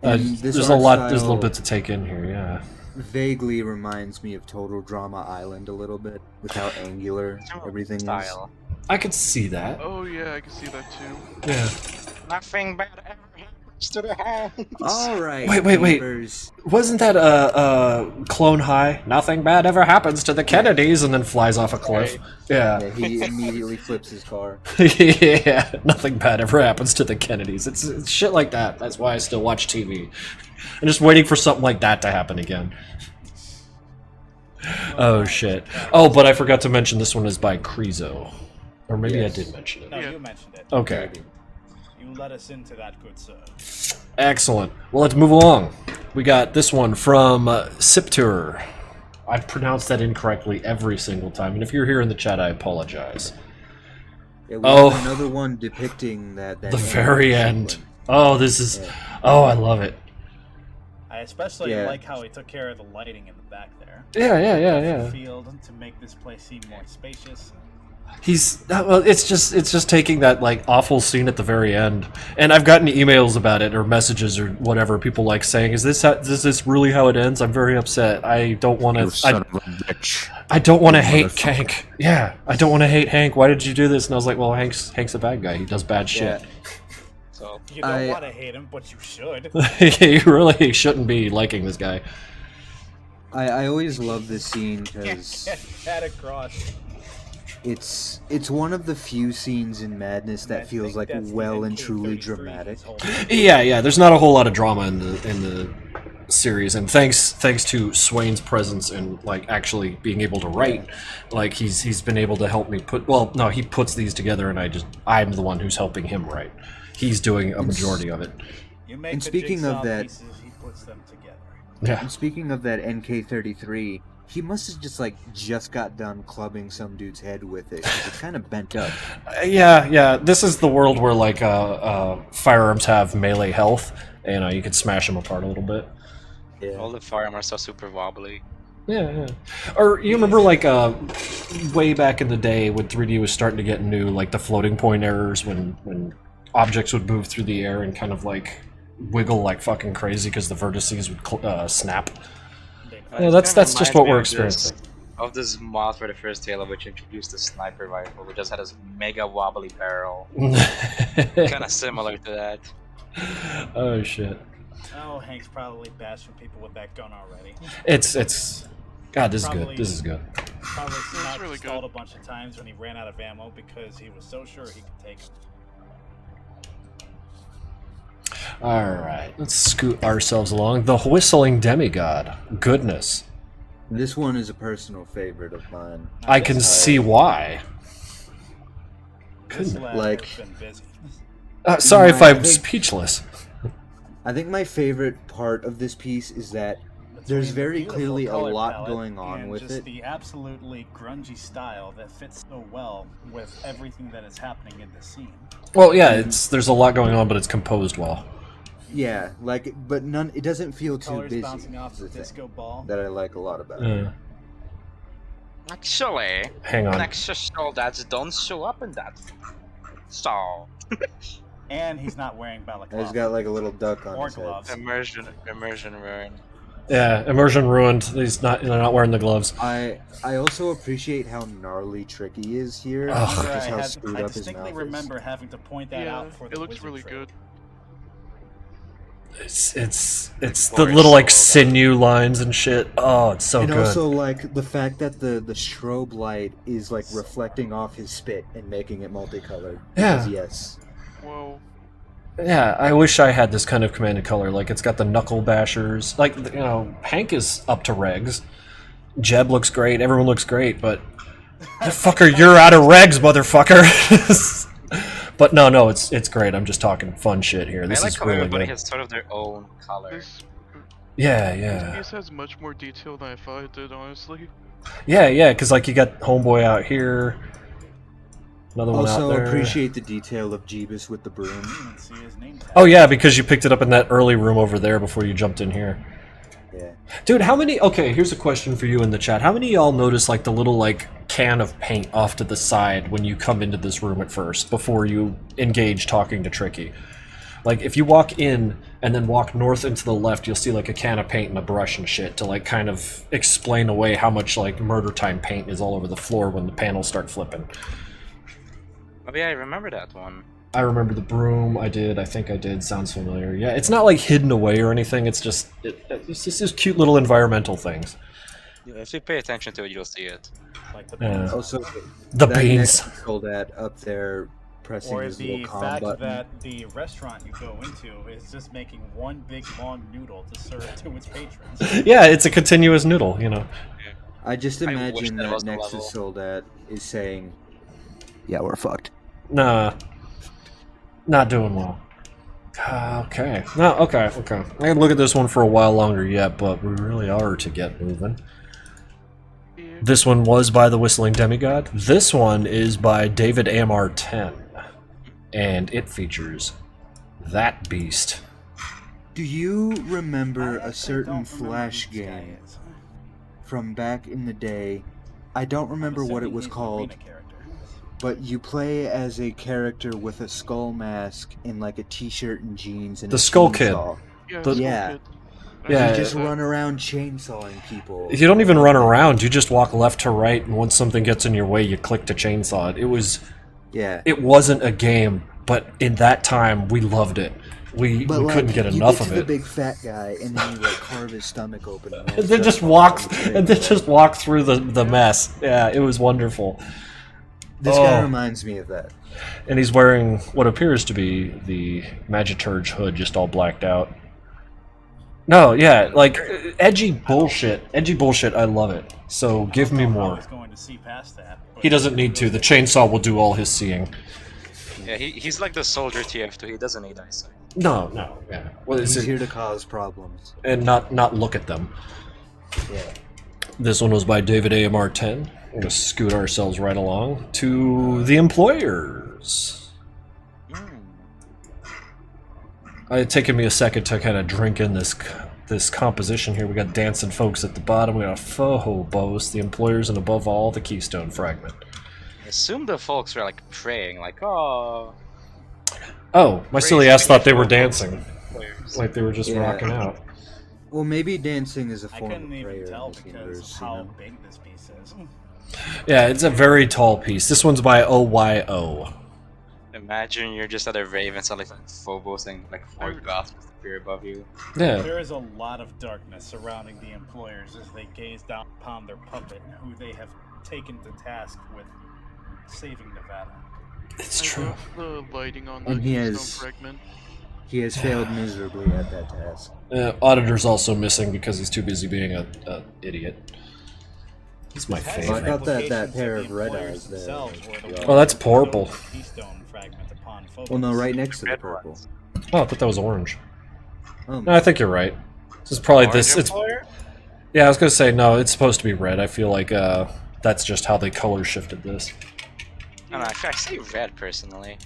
And this there's a art lot. There's a style little bit to take in here. Yeah. vaguely reminds me of Total Drama Island a little bit, with how angular everything is. Style. I could see that. Oh yeah, I can see that too. Yeah. Nothing bad ever happens to the hands. All right. Wait. neighbors. Wasn't that Clone High? Nothing bad ever happens to the Kennedys, and then flies off a cliff. Yeah, Yeah. he immediately flips his car. Yeah. Nothing bad ever happens to the Kennedys. It's shit like that. That's why I still watch TV. I'm just waiting for something like that to happen again. Oh shit. Oh, but I forgot to mention this one is by Krizo. Or maybe Yes. I did mention it. No, Yeah. you mentioned it. Okay. You let us into that, good sir. Excellent. Well, let's move along. We got this one from Siptur. I pronounced that incorrectly every single time, and if you're here in the chat, I apologize. Yeah, we Oh. have another one depicting that. The very end. sequence. Oh, this is... Yeah. Oh, I love it. I especially Yeah. like how he took care of the lighting in the back there. Yeah. Field to make this place seem more spacious. Well, it's just taking that like awful scene at the very end, and I've gotten emails about it or messages or whatever. People like saying, is this really how it ends? I'm very upset. I don't want You to. son of a bitch. I don't want to You hate motherfucker. Hank. Yeah, I don't want to hate Hank. Why did you do this? And I was like, well, Hank's a bad guy. He does bad shit. So You don't I- want to hate him, but you should. You really shouldn't be liking this guy. I always love this scene because Get across. it's one of the few scenes in Madness And I that feels think like that's the well and truly MK33 dramatic. he's holding. Yeah. There's not a whole lot of drama in the series, and thanks to Swain's presence and like actually being able to write, like he's been able to help me put. Well, no, he puts these together, and I'm the one who's helping him write. He's doing a majority of it. You make And the speaking of jigsaw that- pieces, he puts them together. Yeah. And speaking of that NK33, he must have just got done clubbing some dude's head with it because it's kind of bent up. Yeah. This is the world where like firearms have melee health, and you can smash them apart a little bit. Yeah. all the firearms are super wobbly. Yeah. Or you remember like way back in the day when 3D was starting to get new, like the floating point errors when objects would move through the air and kind of like wiggle like fucking crazy because the vertices would snap. Yeah, that's Kinda just reminds what me we're of this- experiencing. Of this mod for the first Halo, which introduced the sniper rifle, which just had this mega wobbly barrel. Kind of similar to that. Oh shit. Oh, Hank's probably bashing people with that gun already. It's God, this is Probably- good. This is good. Probably sniped really stalled good. a bunch of times when he ran out of ammo because he was so sure he could take him. Alright, let's scoot ourselves along. The Whistling Demigod. Goodness. This one is a personal favorite of mine. I can see why. This Couldn't- lad like- has been busy. Sorry if I I'm think- speechless. I think my favorite part of this piece is that there's Between the very beautiful clearly a color lot palette going on and with just it. the absolutely grungy style that fits so well with everything that is happening in the scene. Well, yeah, there's a lot going on, but it's composed well. Yeah, like, but none. It doesn't feel too Colors busy. bouncing off is the the thing disco ball. that I like a lot about it. Actually, Hang on. Nexus soldiers don't show up in that. So, And he's not wearing And balaclava. he's got like a little duck on Or his head. gloves. immersion ruin. Yeah, immersion ruined. They're not wearing the gloves. I also appreciate how gnarly Tricky is here. Ugh. Just I, how had, screwed I up his distinctly mouth is. remember having to point that Yeah, out for the it looks wizard really trick. good. It's the Glorious little like so well done. sinew lines and shit. Oh, it's so And good. also like the fact that the strobe light is like reflecting off his spit and making it multicolored. Yeah. Because, yes. Whoa. Yeah, I wish I had this kind of commanded color. Like it's got the knuckle bashers. Like Hank is up to regs. Jeb looks great. Everyone looks great, but fucker, you're out of regs, motherfucker. But no, it's great. I'm just talking fun shit here. This I like is how really everybody good. has sort of their own color. This Yeah. piece has much more detail than I thought it did, honestly. Yeah, because like you got Homeboy out here, another one out Also there. appreciate the detail of Jeebus with the broom. I didn't even see his name tag. Oh yeah, because you picked it up in that early room over there before you jumped in here. Yeah. Dude, how many... Okay, here's a question for you in the chat. How many of y'all notice, like, the little, like, can of paint off to the side when you come into this room at first, before you engage talking to Tricky? Like, if you walk in and then walk north and to the left, you'll see, like, a can of paint and a brush and shit to, like, kind of explain away how much, like, murder time paint is all over the floor when the panels start flipping. Oh yeah, I remember that one. I remember the broom. I think I did. Sounds familiar. Yeah, it's not, like, hidden away or anything. It's just... It's just these cute little environmental things. Yeah, if you pay attention to it, you'll see it. Like the Yeah. Also, The that beans. next soldat up there pressing Or his the little com fact button. that the restaurant you go into is just making one big long noodle to serve to its patrons. Yeah, it's a continuous noodle, I just I wish imagine that that was the Nexus level. soldat is saying, "Yeah, we're fucked." Nah. Not doing well. Okay. No, okay. I can look at this one for a while longer yet, but we really are to get moving. Yeah. This one was by the Whistling Demigod. This one is by David Amar 10. And it features that beast. Do you I remember actually a certain don't remember Flash who this guy game is. from back in the day? I don't remember I'm what it assuming was he's an called. arena character. but you play as a character with a skull mask and like a t-shirt and jeans and The a Skull Kid. chainsaw. Yeah, The- Skull Yeah. Kid. Yeah, You just remember run that. around chainsawing people. You don't even run around. You just walk left to right, and once something gets in your way, you click to chainsaw it. Yeah. It wasn't a game, but in that time, we loved it. We But couldn't get you enough get of to it. the big fat guy, and then you like carve his stomach open, and And then just walk, through the mess. Yeah, it was wonderful. This guy Oh. reminds me of that. And he's wearing what appears to be the Magiturge hood, just all blacked out. No, yeah, like edgy bullshit. Edgy bullshit. I love it. So give me I more. was going to see past that. but- He doesn't need to. The chainsaw will do all his seeing. Yeah, he's like the soldier TF2. He doesn't need eyesight. No, yeah. Well, He's it's here to cause problems. and not look at them. Yeah. This one was by David AMR 10. We're gonna scoot ourselves right along to the employers. It had taken me a second to kind of drink in this composition here. We got dancing folks at the bottom. We got Phobos, the employers, and above all, the Keystone Fragment. I assume the folks were like praying, like, oh. Oh, my silly ass thought they were dancing, Players. like they were just Yeah. rocking out. Well, maybe dancing is a I form couldn't of prayer even tell in this because universe, of you how know? big this piece is. Yeah, it's a very tall piece. This one's by OYO. Imagine you're just at a rave and suddenly like Phobos and like four goths appear above you. Yeah. There is a lot of darkness surrounding the employers as they gaze down upon their puppet, who they have taken to task with saving Nevada. It's I true. love the lighting on the And he Keystone has- Fragment. He has failed miserably at that task. Auditor's also missing because he's too busy being a idiot. He's my This has I favorite. got that implications pair the of red employers eyes there. themselves were the Yeah. Oh, that's ones purple. who stole the Keystone Fragment upon Phobos. Well, no, right next to the Red purple. ones. Oh, I thought that was orange. Oh, No, I think you're right. This is probably Orange this. It's employer? yeah. I was gonna say no. It's supposed to be red. I feel like that's just how they color shifted this. I don't know, I say red personally.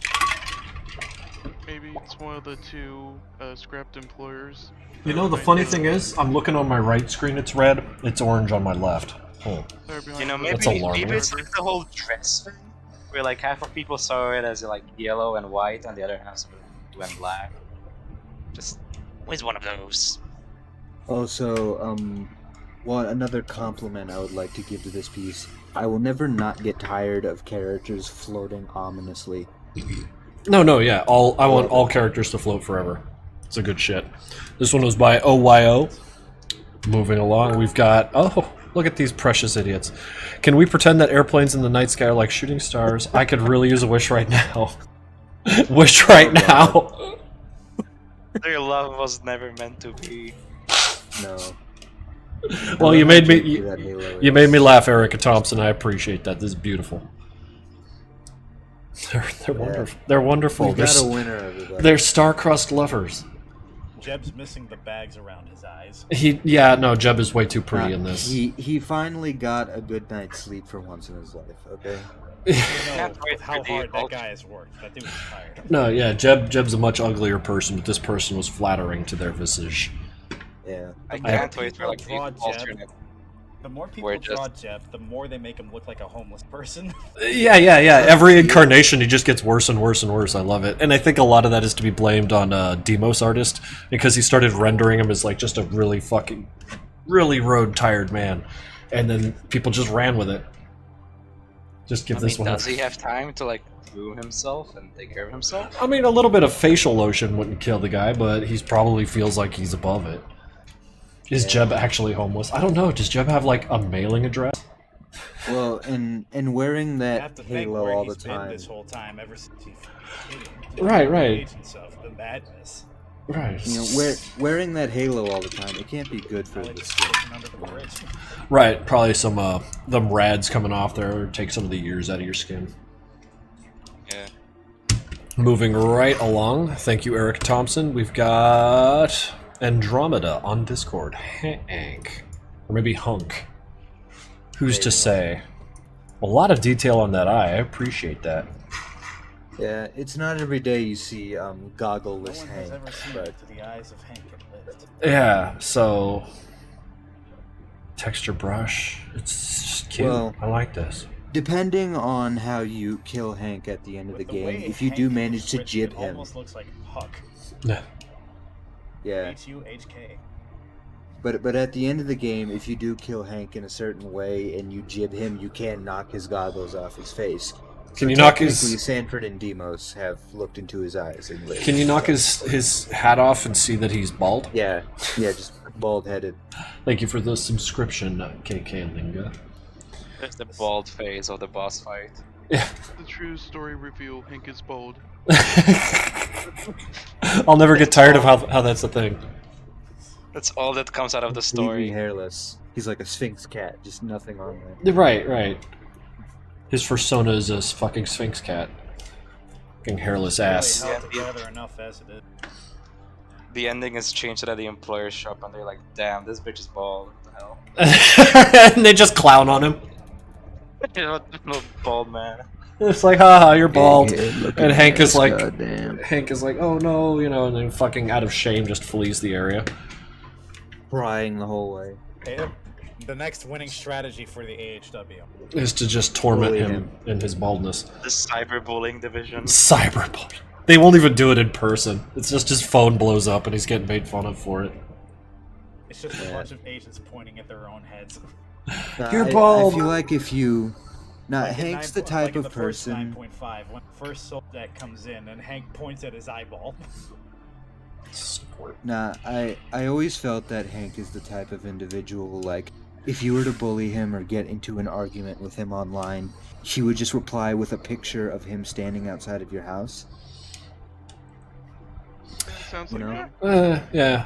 Maybe it's one of the two scrapped employers. You know, the funny thing is, I'm looking on my right screen. It's red. It's orange on my left. Oh. They're behind You know, the- maybe That's alarming. maybe it's like the whole dress thing, where like half of people saw it as like yellow and white, and the other half saw it blue and black. Just always one of those. Also, another compliment I would like to give to this piece. I will never not get tired of characters floating ominously. No, yeah. I want all characters to float forever. It's a good shit. This one was by OYO. Moving along, we've got look at these precious idiots. Can we pretend that airplanes in the night sky are like shooting stars? I could really use a wish right now. Wish right now. Their love was never meant to be. No. Well, you made me you made me laugh. laugh, Erica Thompson. I appreciate that. This is beautiful. They're wonderful. They're wonderful. We've They're, got a s- winner, everybody. they're star-crossed lovers. Jeb's missing the bags around his eyes. Jeb is way too pretty in this. He finally got a good night's sleep for once in his life, okay? You Can't know wait how for the hard that ultra- guy has worked. That dude is tired. No, yeah, Jeb's a much uglier person, but this person was flattering to their visage. Yeah. I The can't more wait for people like the draw Jeb, alternate. the more people We're draw Jeb, the more they make him look like a homeless person. Yeah. Every incarnation, he just gets worse and worse and worse. I love it, and I think a lot of that is to be blamed on Demos artist because he started rendering him as like just a really road tired man, and then people just ran with it. Just give I this mean, one. does he have time to like groom himself and take care of himself? I mean, a little bit of facial lotion wouldn't kill the guy, but he probably feels like he's above it. Is Jeb actually homeless? I don't know. Does Jeb have like a mailing address? Well, and wearing You that have to think halo where all he's the been time. this whole time ever since he fucking Right. agents of the madness. Right. You know, wearing that halo all the time, it can't be good for Probably the just skin. sitting under the bridge. Right. Probably some them rads coming off there take some of the years out of your skin. Yeah. Moving right along, thank you, Eric Thompson. We've got Andromeda on Discord. Hank. Or maybe Hunk. Who's to say? A lot of detail on that eye. I appreciate that. Yeah, it's not every day you see No goggleless one has Hank, ever seen but to the eyes of Hank and lived. Yeah, so. Texture brush. It's cute. Well- I like this. Depending on how you kill Hank at the end of the With the way game, if you Hank do is manage to written, jib it him, almost looks like Huck. Yeah. yeah. Huhk. But at the end of the game, if you do kill Hank in a certain way and you jib him, you can knock his goggles off his face. Can So you knock technically, his Sanford and Demos have looked into his eyes and lived. Can you knock his hat off and see that he's bald? Yeah, just bald-headed. Thank you for the subscription, KK Linga. There's the bald phase of the boss fight. Yeah. The true story reveal: Hank is bald. I'll never get tired of how that's a thing. That's all that comes out of the Completely story. hairless. He's like a Sphinx cat, just nothing on there. Right. His persona is a fucking Sphinx cat. Fucking hairless ass. Really held together enough as it is. The ending is changed at the employer's shop, and they're like, "Damn, this bitch is bald. What the hell?" And they just clown on him. You know, no bald man. It's like, haha, you're bald. Look And at Hank this, is like, goddamn. Hank is like, oh no, and then fucking out of shame just flees the area. Crying the whole way. Hey, the next winning strategy for the AHW. Is to just torment Bully him in his baldness. The cyberbullying division. Cyberbullying. They won't even do it in person. It's just his phone blows up and he's getting made fun of for it. It's just a Yeah. bunch of agents pointing at their own heads. You're I bald. feel like if you... Now, Like in Hank's the 9 type like in of the first person... 9.5, when the first Soldat comes in and Hank points at his eyeball. Nah, I always felt that Hank is the type of individual, like, if you were to bully him or get into an argument with him online, he would just reply with a picture of him standing outside of your house. Sounds You like know? him. Yeah.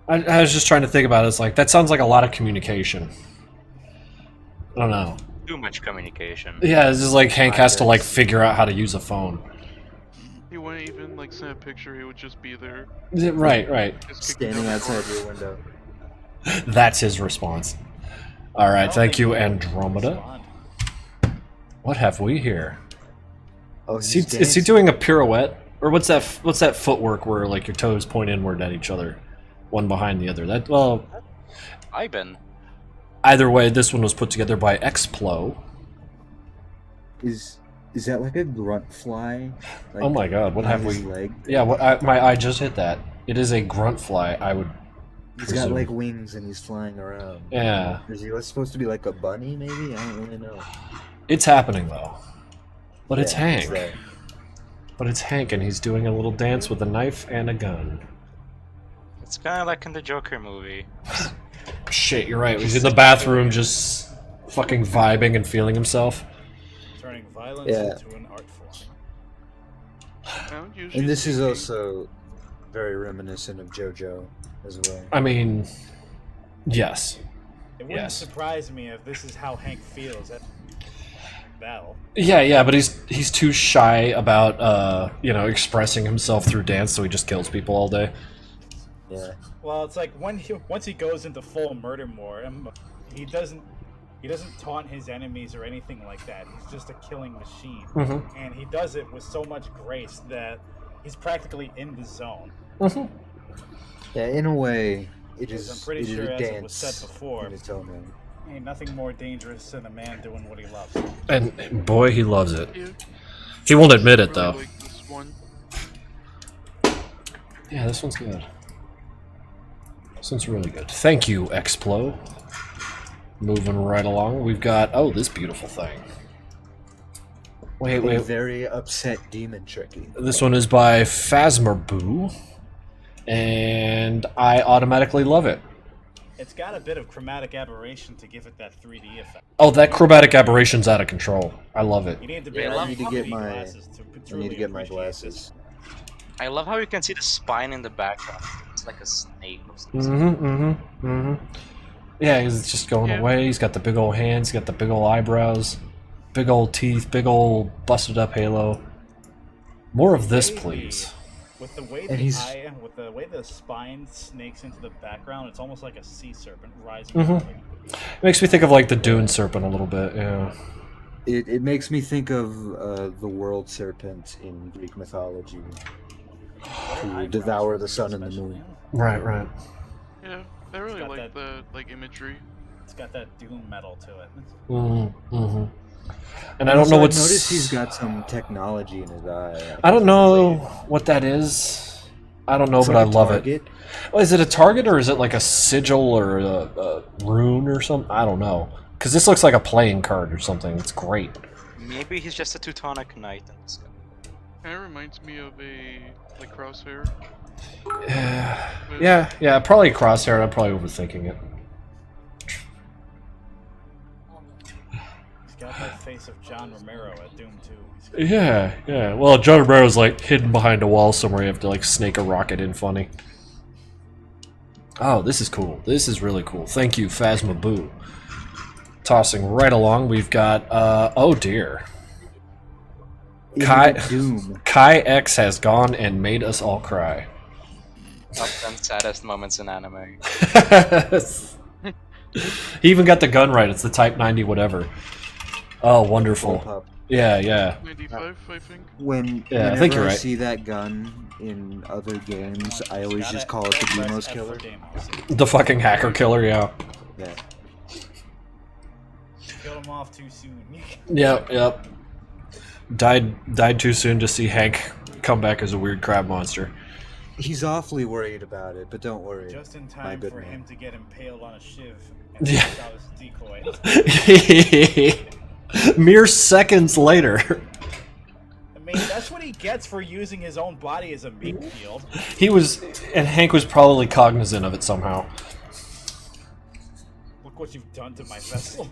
I was just trying to think about it. It's like, that sounds like a lot of communication. I don't know. Too much communication. Yeah, it's just like Hank has to like figure out how to use a phone. He wouldn't even like send a picture. He would just be there. Right. Just kicking Standing down the door. outside your window. That's his response. All I right, don't thank think you, he would Andromeda. respond. What have we here? Oh, Is he doing a pirouette, or what's that footwork where like your toes point inward at each other, one behind the other? That well, Ivan. either way, this one was put together by Explo. Is that like a grunt fly? Like, Oh my God, what on have his we? leg? Yeah, my eye just hit that. It is a grunt fly. I would. He's presume. got like wings and he's flying around. Yeah, Is he supposed to be like a bunny, maybe? I don't really know. it's happening though. But it's Yeah, Hank. that. But it's Hank, and he's doing a little dance with a knife and a gun. It's kind of like in the Joker movie. Shit, you're right. He's in the bathroom, just fucking vibing and feeling himself. Turning violence Yeah. into an art form. I don't usually And this see is Hank- also very reminiscent of JoJo as well. I mean, yes. It wouldn't Yes. surprise me if this is how Hank feels at battle. Yeah, but he's too shy about expressing himself through dance, so he just kills people all day. Yeah. Well, it's like once he goes into full murder mode, he doesn't taunt his enemies or anything like that. He's just a killing machine, Mm-hmm. and he does it with so much grace that he's practically in the zone. Mm-hmm. Yeah, in a way, it Because is, I'm pretty it is sure, a as dance it was said before, in its own way. ain't nothing more dangerous than a man doing what he loves. And boy, he loves it. Yeah. He won't admit it Really though. like this one. Yeah, this one's good. This one's really good. Thank you, Explo. Moving right along, we've got this beautiful thing. A Wait. very upset demon tricky. This one is by Phasmarboo, and I automatically love it. It's got a bit of chromatic aberration to give it that 3D effect. Oh, that chromatic aberration's out of control. I love it. You need to be Yeah, able I need to get my- glasses to I truly need to get my appreciate glasses. this. I love how you can see the spine in the background. It's like a snake or something. Mm-hmm. Yeah, he's just going Yeah. away. He's got the big old hands. He's got the big old eyebrows, big old teeth, big old busted up halo. More of this, please. With the way And he's- with the way the spine snakes into the background, it's almost like a sea serpent rising. Mhm. up. It makes me think of like the Dune serpent a little bit. Yeah. It makes me think of the world serpent in Greek mythology. To devour the sun and the moon. Right. Yeah, I really got like that- the imagery. It's got that doom metal to it. Mm-hmm. And I don't know Also, what's. I noticed he's got some technology in his eye. I don't know what that is. I don't know, It's but like I a love target. it. Well, is it a target or is it like a sigil or a rune or something? I don't know. Because this looks like a playing card or something. It's great. Maybe he's just a Teutonic knight in this guy. Kind of reminds me of a like Crosshair. Yeah, probably a crosshair. I'm probably overthinking it. He's got that face of John Romero at Doom 2. Yeah. Well, John Romero's like hidden behind a wall somewhere. You have to like snake a rocket in funny. Oh, this is cool. This is really cool. Thank you, Phasma Boo. Tossing right along, we've got, oh dear. Kai, Doom. Kai X has gone and made us all cry. Top 10 saddest moments in anime. He even got the gun right. It's the Type 90 whatever. Oh, wonderful. Pop. Yeah. 95, I think. Yeah, I think Whenever you're I right. see that gun in other games, I always Got just it. call it the Press Demos F killer. for Demos. The fucking hacker killer, yeah. Yeah. Killed him off too soon. Yep. Died too soon to see Hank come back as a weird crab monster. He's awfully worried about it, but don't worry. Just in My time good for man. him to get impaled on a shiv and Yeah. yeah. out his decoy. Mere seconds later. I mean, that's what he gets for using his own body as a meat shield. And Hank was probably cognizant of it somehow. Look what you've done to my vessel.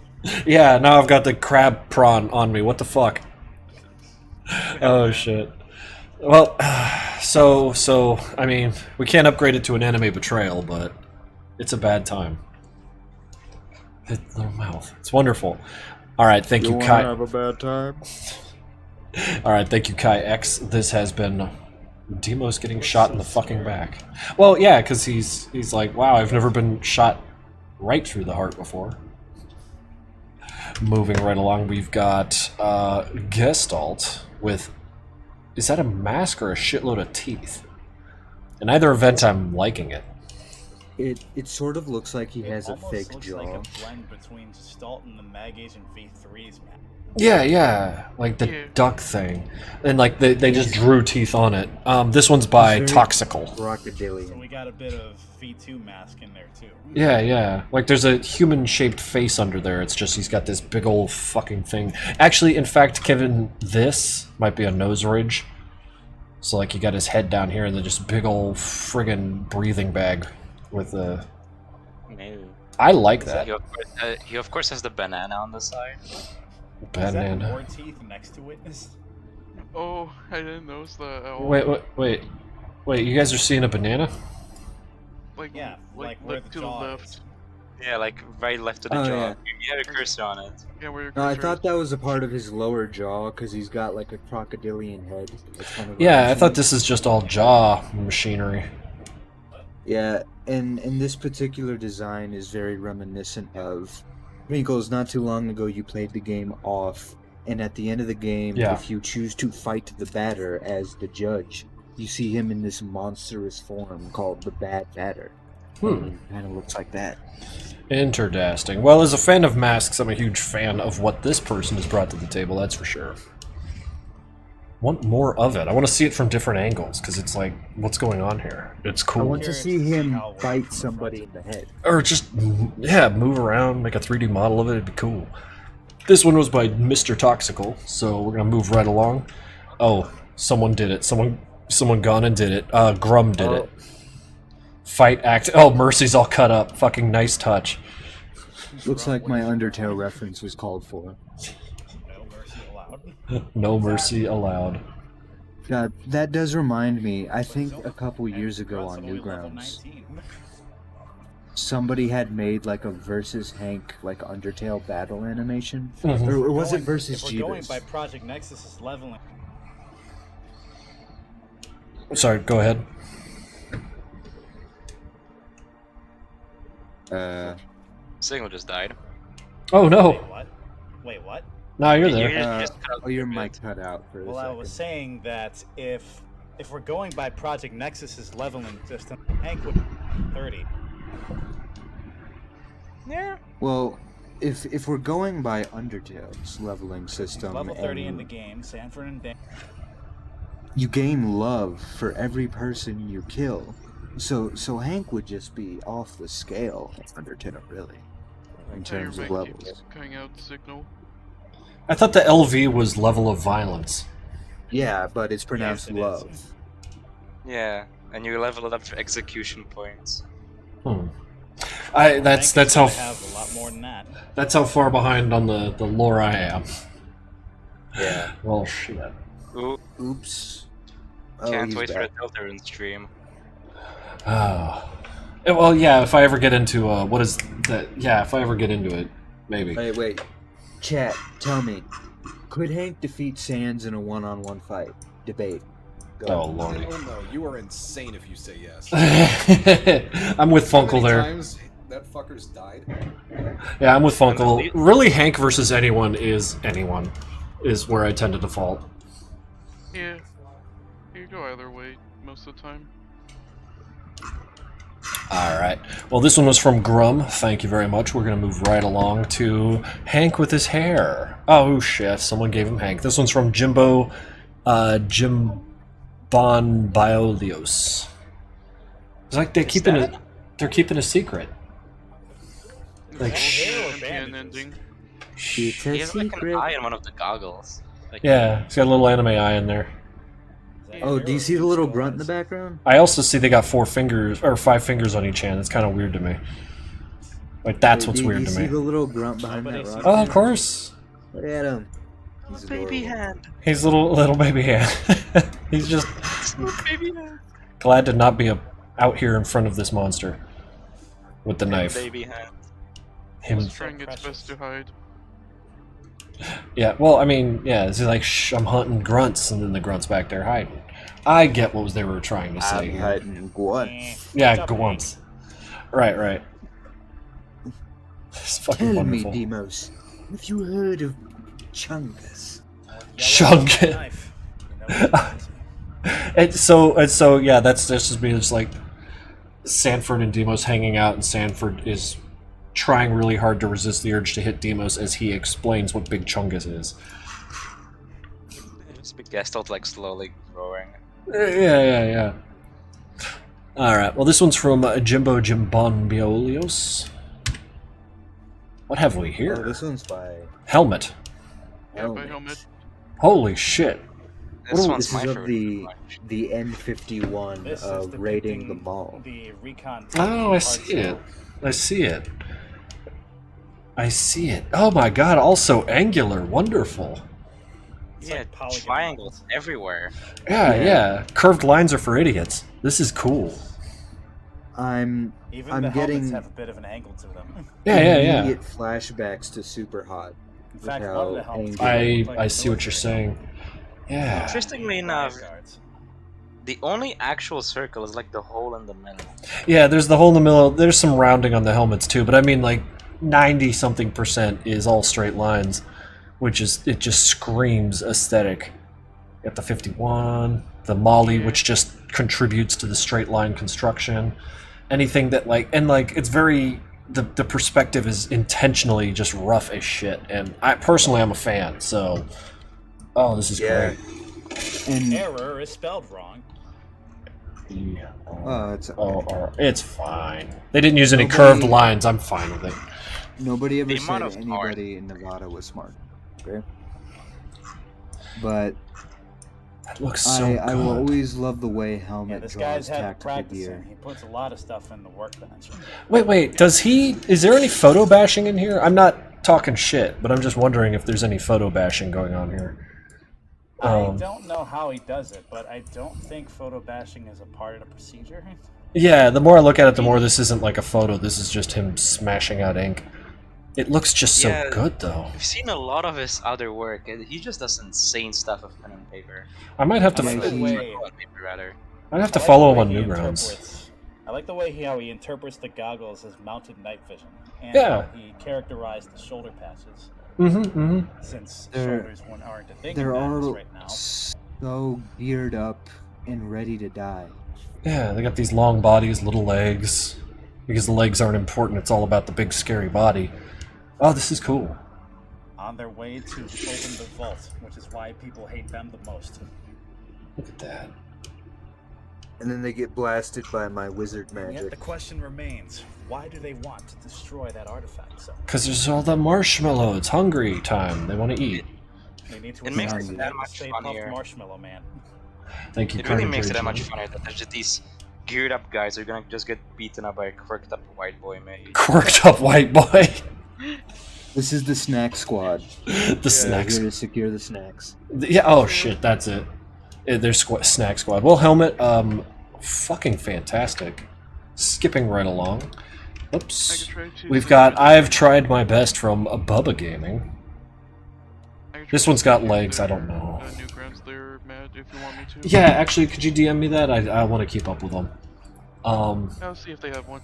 Yeah, now I've got the crab prawn on me. What the fuck? Oh shit. Well, so I mean, we can't upgrade it to an anime betrayal, but it's a bad time. Hit little mouth. It's wonderful. All right, thank you, Kai. have a bad time? All right, thank you, Kai X. This has been Demos getting shot in the fucking back. Well, yeah, because he's like, wow, I've never been shot right through the heart before. Moving right along, we've got Gestalt with, is that a mask or a shitload of teeth? In either event, I'm liking it. It sort of looks like he It has a almost fake looks jaw. like a blend between Gestalt and the Mag Agent V3's man. Yeah, like the Yeah. duck thing. And like they just drew teeth on it. This one's by It's very- Toxical. So Crocodilian. we got a bit of V2 mask in there too. Yeah. Like there's a human-shaped face under there. It's just he's got this big old fucking thing. Actually, in fact, Kevin, this might be a nose ridge. So like he got his head down here and then just a big old friggin' breathing bag with a. No. I like that. He of course has the banana on the side. Is that Banana. more teeth next to it? Oh, I didn't notice that at all. Wait. You guys are seeing a banana? Like, Yeah, like where the to the jaw left. is. Yeah, like right left to the Oh, jaw. yeah. You have a cursor on it. Yeah, where your No, I cursor thought is. that was a part of his lower jaw because he's got like a crocodilian head. That's kind of Yeah, I amazing. thought this is just all jaw machinery. Yeah, and this particular design is very reminiscent of Wrinkles. Not too long ago, you played the game off, and at the end of the game, Yeah. if you choose to fight the batter as the judge, you see him in this monstrous form called the Bad Batter. Kind of looks like that. Interesting. Well, as a fan of masks, I'm a huge fan of what this person has brought to the table, that's for sure. Want more of it. I want to see it from different angles, because it's like, what's going on here? It's I cool. want to Curious see to see him how it fight works. somebody in the head. Or just, yeah, move around, make a 3D model of it, it'd be cool. This one was by Mr. Toxical, so we're gonna move right along. Oh, someone did it. Someone gone and did it. Grum did it. Fight act. Oh, Mercy's all cut up. Fucking nice touch. Looks like my Undertale reference was called for. No mercy allowed. No mercy allowed. God, that does remind me. I think So, a couple years ago Runs on only level Newgrounds, 19. somebody had made like a versus Hank like Undertale battle animation, Mhm. or was it Going- versus If we're going Jeebus? by Project Nexus's leveling, Sorry, go ahead. Signal just died. Oh no. Wait, what? Wait, what? No, you're You- there. you Uh, just cut out Oh, your a bit. mic cut out for a Well, I second. was saying that if we're going by Project Nexus's leveling system, Hank would be 30. Yeah. Well, if we're going by Undertale's leveling system, Level 30 in and the game. Sanford and Dan. you gain love for every person you kill. So Hank would just be off the scale of Undertale, really, in Hey, your terms of mic levels. keeps cutting out signal. I thought the LV was level of violence. Yeah, but it's pronounced it is. love. Yeah. And you level it up for execution points. Hmm. Hank That's is how gonna have a lot more than that. that's how far behind on the lore I am. Yeah. Well, shit. Ooh, Oops. Oh, can't he's wait for back. the Deltarune stream. Oh. Well, yeah. If I ever get into what is that? Yeah, if I ever get into it, maybe. Wait. Chat, tell me, could Hank defeat Sans in a one-on-one fight? Debate. Go. Oh lordy. Hell no, you are insane if you say yes. I'm with How Funkle many there. times that fucker's died? Yeah, I'm with Funkle. Really, Hank versus anyone is where I tend to default. Yeah. You go either way most of the time. Alright. Well, this one was from Grum. Thank you very much. We're going to move right along to Hank with his hair. Oh, shit. Someone gave him Hank. This one's from Jimbo, Jimbon Biolios. It's like they're keeping a secret. Like, Hair or NPN bandages? ending. It's He a has like an secret. eye in one of the goggles. Like, yeah, he's got a little anime eye in there. Oh, do you see the little grunt in the background? I also see they got 4 fingers, or 5 fingers on each hand. It's kind of weird to me. Like, that's what's Do weird you to see me. the little grunt behind Nobody that sees rock? Oh, of course. Look at him. He's baby adorable. hand. He's little baby hand. He's just Baby hand. glad to not be out here in front of this monster with the knife. Baby hand. Him. It's trying its best to hide. Yeah. Well, I mean, yeah. It's like I'm hunting grunts, and then the grunts back there hiding. I get what they were trying to say I'm here. hiding grunt. Yeah, Stop grunts. Right. It's fucking Tell wonderful. me, Demos, have you heard of Chungus? Shunk it. Knife. You know what it is. And so yeah, that's just me. It's like Sanford and Demos hanging out, and Sanford is trying really hard to resist the urge to hit Demos as he explains what Big Chungus is. It's big Gestalt like slowly growing. Yeah. All right. Well, this one's from Jimbo Jimbon Biolios. What have we Oh, here? this one's by Helmet. Yeah, by helmet. Holy shit. This What one's This my is of favorite. the N51 This is of raiding the depicting mall. The recon. Oh, I art see style. it. I see it. Oh my god, also angular. Wonderful. It's Yeah, like polygon triangles lines. everywhere. Yeah. Curved lines are for idiots. This is cool. I'm Even I'm the getting helmets have a bit of an angle to them. Yeah. immediate flashbacks to Super Hot. In fact, With one of the how helmets. angry- look like I a see what you're military saying. Yeah. Interestingly helmet. enough, Guards. the only actual circle is like the hole in the middle. Yeah, there's the hole in the middle. There's some rounding on the helmets too, but I mean like 90-something% is all straight lines, which is it just screams aesthetic. You got the 51, the Molly, which just contributes to the straight line construction. Anything that it's very the perspective is intentionally just rough as shit, and I personally I'm a fan. So, oh, this is Yeah. And Error is spelled wrong. great. it's It's fine. They didn't use any Nobody- curved lines. I'm fine with it. nobody ever The said amount of anybody in Nevada was smart. Okay? But It looks so good. I will always love the way Yeah, Helmet this draws guy's had tactical practicing. gear. He puts a lot of stuff in the workbench. Wait. Is there any photo bashing in here? I'm not talking shit, but I'm just wondering if there's any photo bashing going on here. I don't know how he does it, but I don't think photo bashing is a part of the procedure. Yeah, the more I look at it, the more this isn't like a photo. This is just him smashing out ink. It looks just so Yeah. good, though. I've seen a lot of his other work, and he just does insane stuff with pen and paper. I might have to. Yeah, I like the he- way, On paper, rather. I'd have to I like follow the him way on he Newgrounds. I like the way how he interprets the goggles as mounted night vision, and Yeah. how he characterized the shoulder patches, Mm-hmm. since They're- shoulders aren't a thing They're in all Madness right now. so geared up and ready to die. Yeah, they got these long bodies, little legs. because the legs aren't important. It's all about the big scary body. Oh, this is cool. On their way to open the vault, which is why people hate them the most. Look at that. And then they get blasted by my wizard And yet the magic. question remains, why do they want to destroy that artifact so much? Because there's all the marshmallow. It's hungry time. They want to eat. They need to It makes attack it the that much Stay Puft funnier. Marshmallow Man. Thank you, It really Carnage makes it that Rage. much funnier that there's just these geared up guys who are gonna just get beaten up by a quirked up white boy mate. Quirked up white boy. This is the snack squad. The snacks. Here to secure the snacks. Yeah. Oh shit. That's it. There's snack squad. Well, helmet. Fucking fantastic. Skipping right along. I Oops. can try to. We've got I've tried my best from Bubba Gaming. I can This try one's to got do legs, I their, don't know. Newgrounds there, Matt, if you want me to. Yeah, actually, could you DM me that? I want to keep up with them. I'll see if they have one.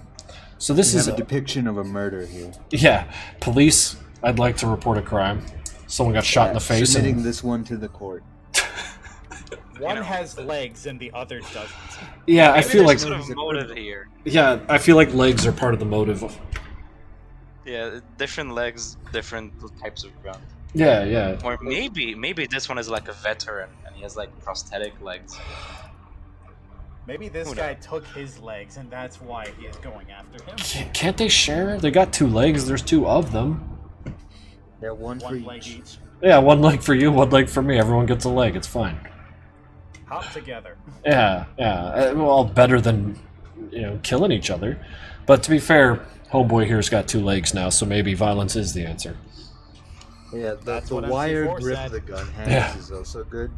So this We is have a depiction of a murder here. yeah, police. I'd like to report a crime. Someone got shot in the face. Submitting And, this one to the court. One know. has legs and the other doesn't. yeah, I Maybe feel like there's sort of motive here. yeah, I feel like legs are part of the motive. Yeah, different legs, different types of ground. Yeah, yeah. Or maybe this one is like a veteran and he has like prosthetic legs. Maybe this Who guy took his legs and that's why he is going after him. Can't they share? They got 2 legs. There's 2 of them. Yeah, one for One leg each. each. Yeah, 1 leg for you, 1 leg for me. Everyone gets a leg. It's fine. Hop together. Yeah, yeah. Well, better than killing each other. But to be fair, homeboy here's got 2 legs now, so maybe violence is the answer. Yeah, That's the what MC4 wire grip said. the gun has Yeah. is also good.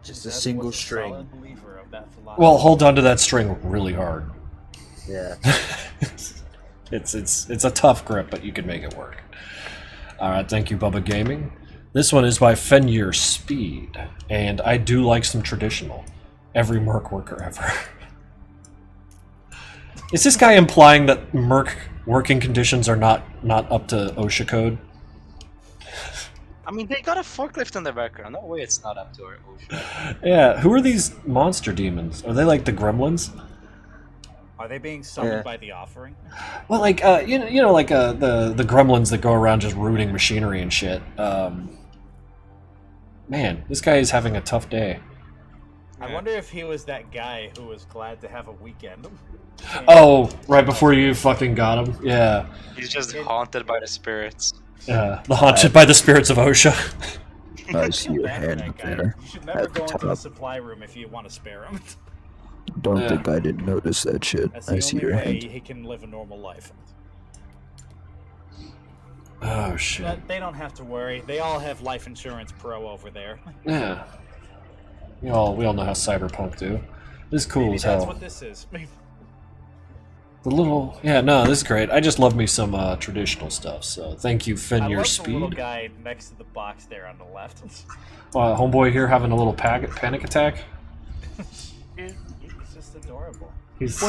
Just a Zeb single was string. solid believer of that philosophy. Well, hold on to that string really hard. Yeah. It's a tough grip, but you can make it work. All right, thank you, Bubba Gaming. This one is by Fenrir Speed, and I do like some traditional. Every Merc worker ever. Is this guy implying that Merc working conditions are not up to OSHA code? I mean, they got a forklift in the background. No way it's not up to our ocean. Yeah, who are these monster demons? Are they like the gremlins? Are they being summoned Yeah. by the offering? Well, like the gremlins that go around just rooting machinery and shit. Man, this guy is having a tough day. I wonder if he was that guy who was glad to have a weekend. Oh, right before you fucking got him. Yeah, He's just haunted by the spirits. yeah. The haunted by the spirits of OSHA. I see your Bad for hand that up guy. there. You should never at the go into the top. supply room if you want to spare him. Don't Yeah. think I didn't notice that shit. That's I the see only your way hand. he can live a normal life. Oh shit. But they don't have to worry. They all have Life Insurance Pro over there. Yeah. We all know how cyberpunk do. This is cool Maybe as that's hell. what this is. The little no, this is great. I just love me some traditional stuff. So thank you, I Fenrir love the little Speed. guy next to the box there on the left. Homeboy here having a little panic attack. Yeah. He's just adorable. He's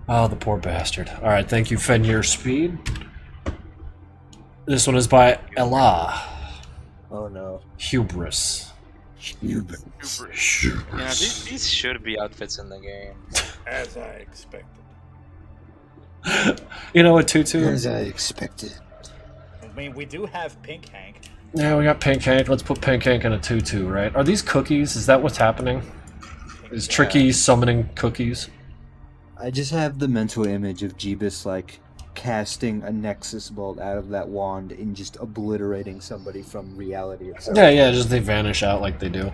oh, the poor bastard. All right, thank you, Fenrir Speed. This one is by Ella Oh no. Hubris. Super. Yeah, these should be outfits in the game. As I expected. You know what, Tutu? As I expected. I mean, we do have Pink Hank. Yeah, we got Pink Hank. Let's put Pink Hank in a tutu, right? Are these cookies? Is that what's happening? Is Tricky summoning cookies? I just have the mental image of Jeebus like casting a Nexus bolt out of that wand and just obliterating somebody from reality itself. Yeah, just they vanish out like they do.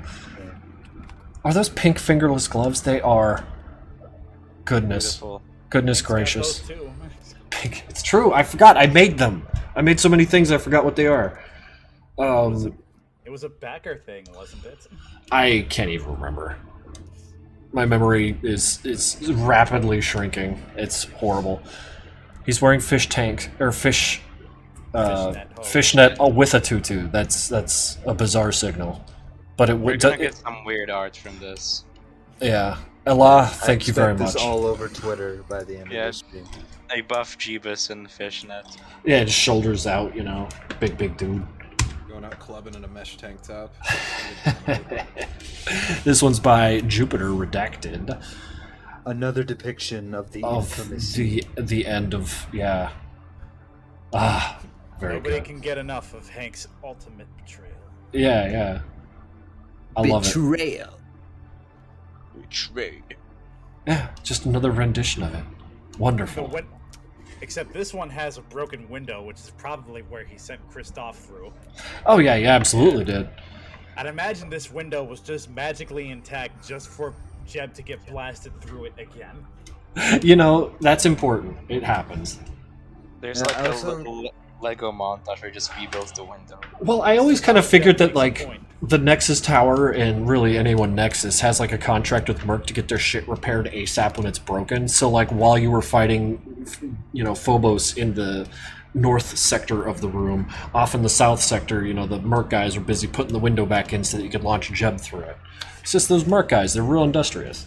Are those pink fingerless gloves? They are. Goodness. Beautiful. Goodness He's got gracious. those too. Pink. It's true. I forgot. I made them. I made so many things I forgot what they are. It was a backer thing, wasn't it? I can't even remember. My memory is rapidly shrinking. It's horrible. He's wearing fish tank or fish fishnet with a tutu. That's a bizarre signal. But it We're would. gonna get some weird art from this. Yeah. Ella, I thank you very expect much. this all over Twitter by the end Yeah. of this stream. A buff Jeebus and fishnet. Yeah, just shoulders out, big dude. Going out clubbing in a mesh tank top. This one's by Jupiter Redacted. Another depiction of the Of infamous. the end of yeah. Ah, very Nobody good. can get enough of Hank's ultimate betrayal. Yeah, yeah. I love it. betrayal. Betrayed. Yeah, just another rendition of it. Wonderful. Except this one has a broken window, which is probably where he sent Kristoff through. Oh yeah, you absolutely did. I'd imagine this window was just magically intact just for Jeb to get blasted through it again. You know, that's important. It happens. There's Yeah, like a also- little Lego montage where he just rebuilds the window. Well, I always kind of figured that makes a like point. the Nexus Tower and really anyone Nexus has like a contract with Merc to get their shit repaired ASAP when it's broken. So like while you were fighting, you know, Phobos in the north sector of the room, off in the south sector, you know, the Merc guys were busy putting the window back in so that you could launch Jeb through it. It's just those Merc guys, they're real industrious.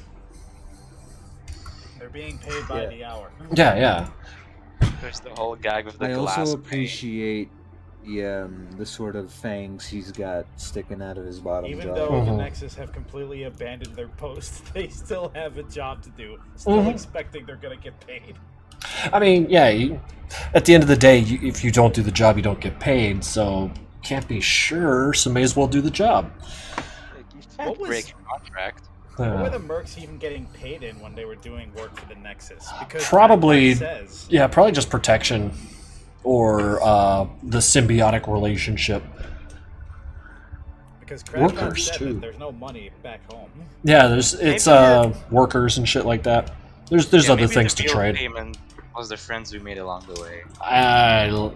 They're being paid by Yeah. the hour. Yeah, yeah. There's the whole gag with the I glass. also pane. appreciate the sort of fangs he's got sticking out of his bottom Even jaw. though the Mhm. Nexus have completely abandoned their post, they still have a job to do. Still Mhm. expecting they're gonna get paid. I mean, yeah, at the end of the day, if you don't do the job, you don't get paid, so can't be sure, so may as well do the job. Like, you can't What was- break your contract. What were Uh, the Mercs even getting paid in when they were doing work for the Nexus? Because Probably- Batman says yeah, probably just protection or the symbiotic relationship. because Crashman workers, said too. that there's no money back home. Yeah, it's Maybe workers and shit like that. There's Yeah, other maybe things the to real trade. payment was the friends we made along the way.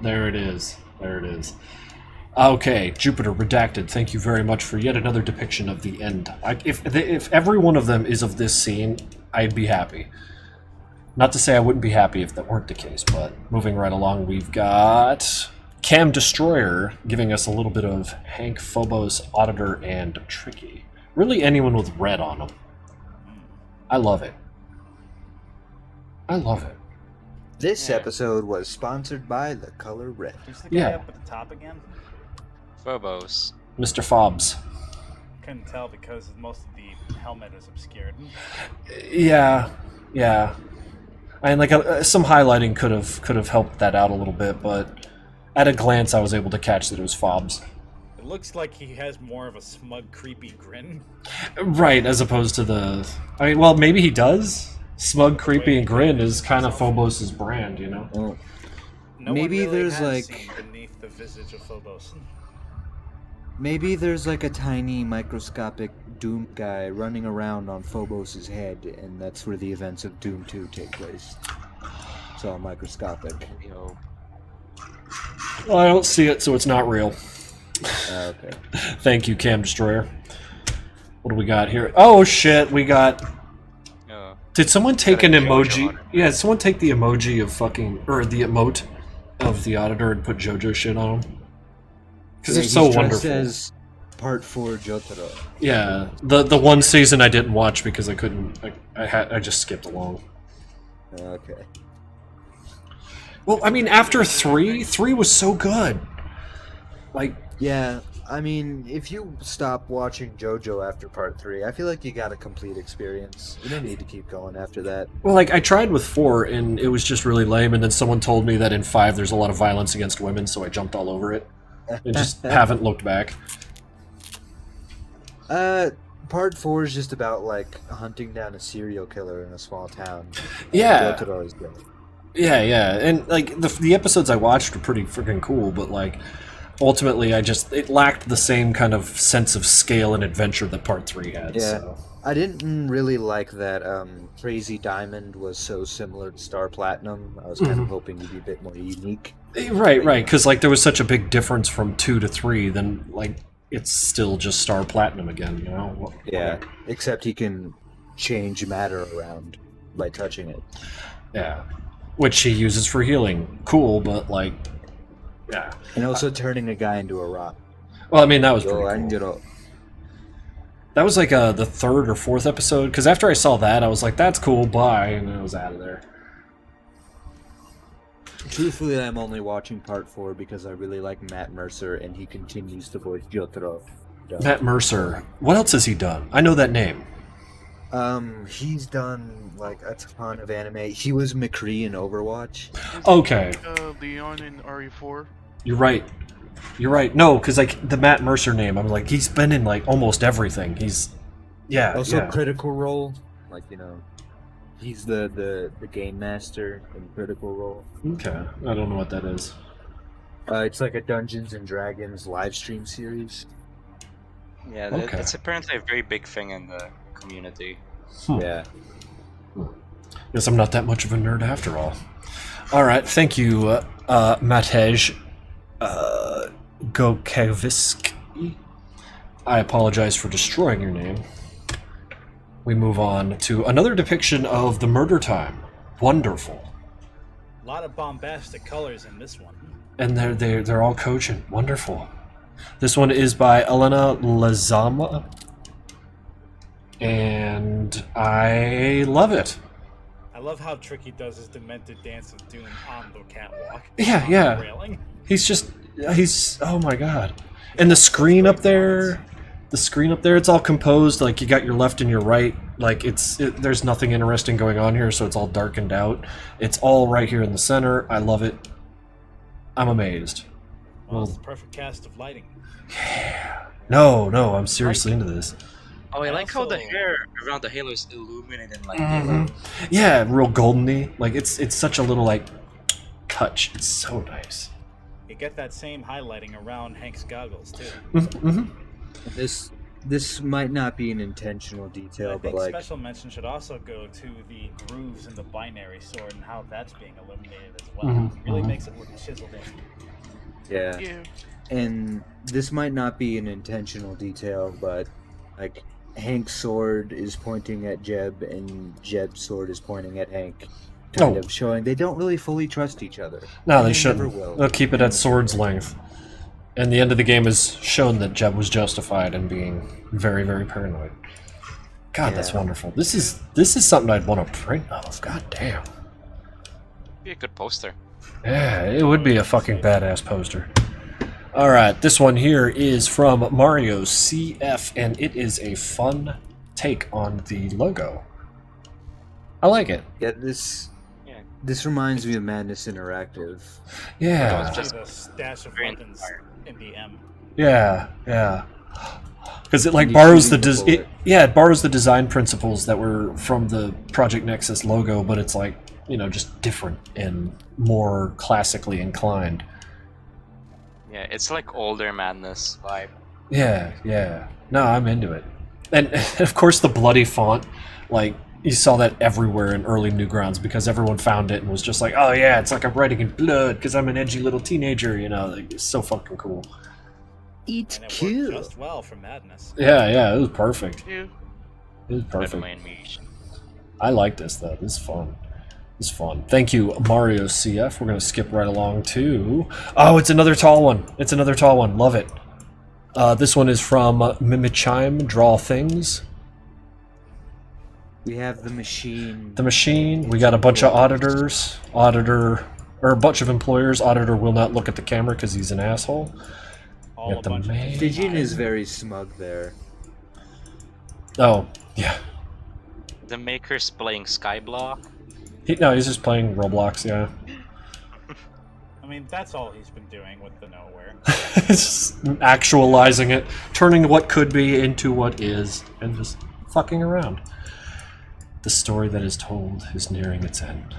There it is. There it is. Okay, Jupiter Redacted. Thank you very much for yet another depiction of the end. If every one of them is of this scene, I'd be happy. Not to say I wouldn't be happy if that weren't the case, but moving right along, we've got Cam Destroyer giving us a little bit of Hank, Phobos, Auditor, and Tricky. Really anyone with red on them. I love it. I love it. This Yeah. episode was sponsored by the color red. Who's the guy Yeah. up at the top again? Phobos. Mr. Fobs. Couldn't tell because most of the helmet is obscured. Yeah, yeah. I mean, like some highlighting could have helped that out a little bit, but at a glance, I was able to catch that it was Fobs. It looks like he has more of a smug, creepy grin. Right, as opposed to the. I mean, well, maybe he does. Smug, creepy, and grin is kind of Phobos' brand, you know. Oh, No Maybe one really there's, has like- seen beneath the visage of Phobos. maybe there's like a tiny microscopic Doom guy running around on Phobos' head, and that's where the events of Doom 2 take place. It's all microscopic. Yo. Well, I don't see it, so it's not real. Okay. Thank you, Cam Destroyer. What do we got here? Oh shit, we got. Did someone take an Got a JoJo emoji? on it. Yeah, did someone take the emoji of fucking or the emote of the auditor and put JoJo shit on him? Because Yeah, it's so he's dressed wonderful. as Part 4 Jotaro. Yeah, the one season I didn't watch because I couldn't. I just skipped along. Okay. Well, I mean, after three was so good. Like, Yeah, I mean, if you stop watching JoJo after Part 3, I feel like you got a complete experience. You don't need to keep going after that. well, like I tried with 4 and it was just really lame. And then someone told me that in 5 there's a lot of violence against women, so I jumped all over it and just haven't looked back. Part 4 is just about, like, hunting down a serial killer in a small town. Yeah. Jotaro is dead. Yeah, and like the episodes I watched were pretty freaking cool, but like ultimately it lacked the same kind of sense of scale and adventure that Part 3 had. Yeah. So. I didn't really like that Crazy Diamond was so similar to Star Platinum. I was kind of hoping to be a bit more unique. Right, because like there was such a big difference from 2 to 3, then like it's still just Star Platinum again, you know? Yeah, except he can change matter around by touching it. Yeah. Which he uses for healing. Cool, but like, yeah. And also turning a guy into a rock. Well, I mean, that was pretty Yo, cool. Angelo. That was like the 3rd or 4th episode, because after I saw that, I was like, that's cool, bye, and I was out of there. Truthfully, I'm only watching Part 4 because I really like Matt Mercer, and he continues to voice Jotaro. Matt Mercer. What else has he done? I know that name. He's done like a ton of anime. He was McCree in Overwatch. Okay. Leon in RE4. You're right. You're right. No, because like the Matt Mercer name, I'm like, he's been in like almost everything. He's, yeah, Also, yeah. Critical Role, like he's the game master in Critical Role. Okay, I don't know what that is. It's like a Dungeons and Dragons live stream series. Yeah, Okay. it's apparently a very big thing in the community. Yeah. Guess I'm not that much of a nerd after all. All right, thank you, Matej Gokevisk. I apologize for destroying your name. We move on to another depiction of the murder time. Wonderful. A lot of bombastic colors in this one. And they're all cogent. Wonderful. This one is by Elena Lazama. And I love it. I love how Tricky does his demented dance of doom on the catwalk. Yeah, on yeah. The railing. He's oh my god. And the screen up there, it's all composed, like you got your left and your right, like there's nothing interesting going on here, so it's all darkened out. It's all right here in the center. I love it. I'm amazed. Well, it's the perfect cast of lighting. No, I'm seriously into this. Oh, I I like how the also- hair around the halo is illuminated like Mhm. Yeah, real goldeny. Like it's such a little like touch. It's so nice. You get that same highlighting around Hank's goggles too. Mm-hmm. This might not be an intentional I detail, but think like special mention should also go to the grooves in the binary sword and how that's being illuminated as well. Mhm, Really mhm. makes it look chiseled in. yeah. Yeah. And this might not be an intentional detail, but like Hank's sword is pointing at Jeb and Jeb's sword is pointing at Hank. Kind Oh. of showing they don't really fully trust each other. No, And they never shouldn't. will. They'll keep it at sword's length. And the end of the game has shown that Jeb was justified in being very, very paranoid. God, that's Yeah. wonderful. This is something I'd want to print of. God damn. be a good poster. Yeah, it would be a fucking badass poster. All right, this one here is from Mario CF, and it is a fun take on the logo. I like it. Yeah, this Yeah. this reminds me of Madness Interactive. Yeah, Just See the stash of very weapons in the M. yeah. Because it like You borrows the shoot the bullet. it borrows the design principles that were from the Project Nexus logo, but it's like, just different and more classically inclined. Yeah, it's like older Madness vibe. Yeah. No, I'm into it. And of course the bloody font, like you saw that everywhere in early Newgrounds because everyone found it and was just like, oh yeah, it's like I'm writing in blood because I'm an edgy little teenager, like, it's so fucking cool. It's And it cute. worked just well for Madness. Yeah, it was perfect. Yeah. It was perfect. Definitely animation. I like this though. This is fun. This is fun. Thank you, Mario CF. We're gonna skip right along to. Oh, it's another tall one. Love it. This one is from Mimichime Draw Things. We have the machine. The machine. We got a bunch of auditors. A bunch of employers. Auditor will not look at the camera because he's an asshole. All Got a the bunch man. of Dijin is very smug there. Oh, yeah. The maker's playing Skyblock. He's just playing Roblox. Yeah. I mean, that's all he's been doing with the Nowhere. It's just actualizing it, turning what could be into what is, and just fucking around. The story that is told is nearing its end.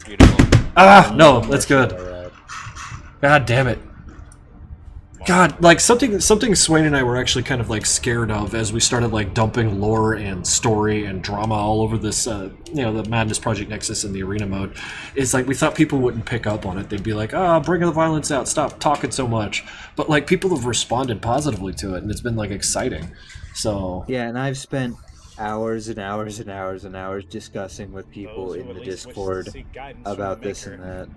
Beautiful. No, that's good. Alright. God damn it. God, like something Swain and I were actually kind of like scared of as we started like dumping lore and story and drama all over this, the Madness Project Nexus and the arena mode. Is like we thought people wouldn't pick up on it. They'd be like, bring the violence out, stop talking so much. But like people have responded positively to it, and it's been like exciting. So Yeah, and I've spent hours and hours and hours and hours discussing with people Those who in at the least wish to Discord seek guidance from about the this and Maker.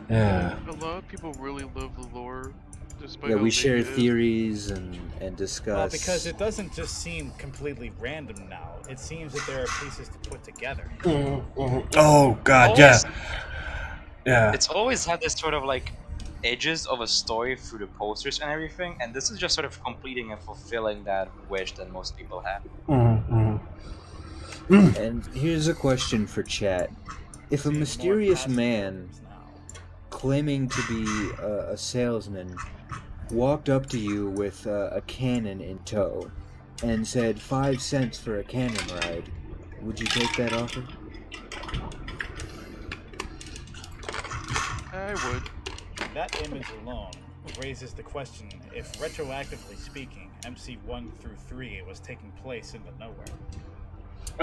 that. yeah, A lot of people really love the lore, despite Yeah, how we vague share it is. theories and discuss. Well, because it doesn't just seem completely random now. It seems that there are pieces to put together. Oh God, yeah, Always- yeah. It's always had this sort of like edges of a story through the posters and everything, and this is just sort of completing and fulfilling that wish that most people have. And here's a question for chat. If a See, more mysterious passive man games now. claiming to be a salesman walked up to you with a cannon in tow and said 5 cents for a cannon ride, would you take that offer? I would. That image alone raises the question if, retroactively speaking, MC1 through 3 was taking place in the nowhere.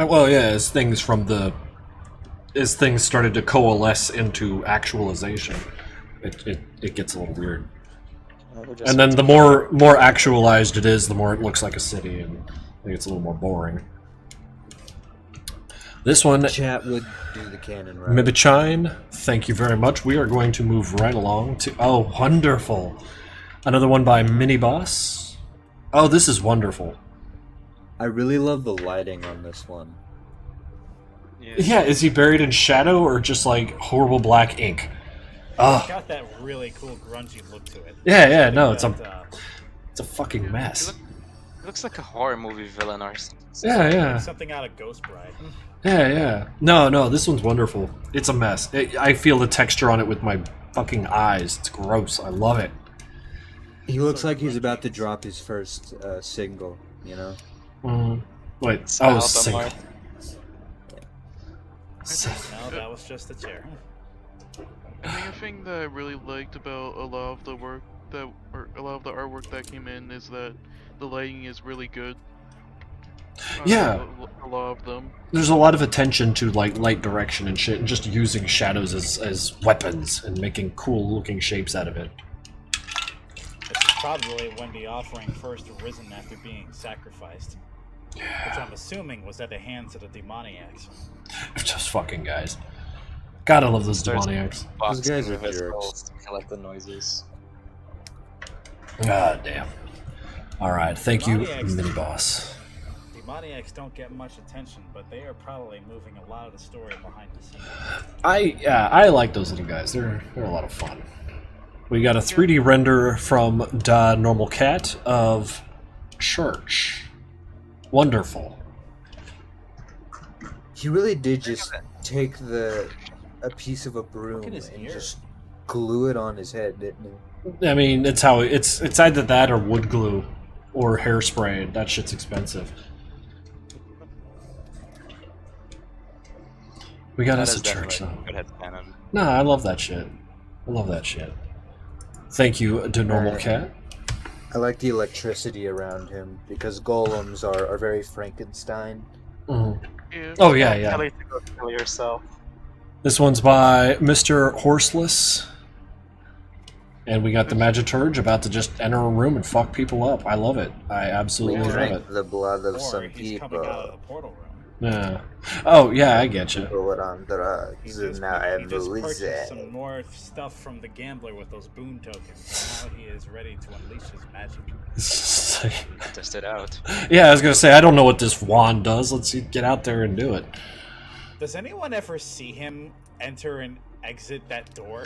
Well, yeah, as things started to coalesce into actualization, it gets a little weird. And then the more actualized it is, the more it looks like a city, and it gets a little more boring. This one, Chat would do the cannon ride. Mibachine, thank you very much. We are going to move right along to... Oh, wonderful. Another one by Mini Boss. Oh, this is wonderful. I really love the lighting on this one. Yeah, is he buried in shadow or just like horrible black ink? It's Oh, got that really cool grungy look to it. yeah, no, it's That, a fucking mess. It looks like a horror movie villain or something. Yeah. something out of Ghost Bride. Yeah. No, this one's wonderful. It's a mess. I feel the texture on it with my fucking eyes. It's gross. I love it. He looks like he's about to drop his first single, you know? Wait, Smile, single. Mark. No, that was just a chair. I think a thing that I really liked about a lot of the work that, or a lot of the artwork that came in, is that the lighting is really good. Yeah. A lot of them. There's a lot of attention to like light direction and shit, and just using shadows as weapons and making cool looking shapes out of it. This is probably when the offering first arisen after being sacrificed. Which I'm assuming was at the hands of the demoniacs. Just fucking guys. God, I love those Starts demoniacs. boxing guys are with his jerks. skulls to collect the noises. God damn. Alright, thank you, Demoniacs. Mini Boss. Demoniacs don't get much attention, but they are probably moving a lot of the story behind the scenes. I like those little guys. They're a lot of fun. We got a 3D render from Da Normal Cat of Church. Wonderful. He really did just take a piece of a broom at his and ear. just glue it on his head, didn't he? I mean, it's either that or wood glue or hairspray. That shit's expensive. We got That us is a church definitely though. a good headcanon. Nah, I love that shit. I love that shit. Thank you, Da Normal Cat. I like the electricity around him because golems are very Frankenstein. Mhm. Yeah. Oh yeah. Tell you to go kill yourself. This one's by Mr. Horseless. And we got the Magiturge about to just enter a room and fuck people up. I love it. I absolutely We love drank it. the blood of Or some he's coming out of people the portal room. Yeah. Oh yeah, I get you. who were on drugs, He and just, now he just purchased everybody's some more stuff from the gambler with those boon tokens, and now he is ready to unleash his magic. Test it out. Yeah, I was gonna say I don't know what this wand does. Let's get out there and do it. Does anyone ever see him enter and exit that door?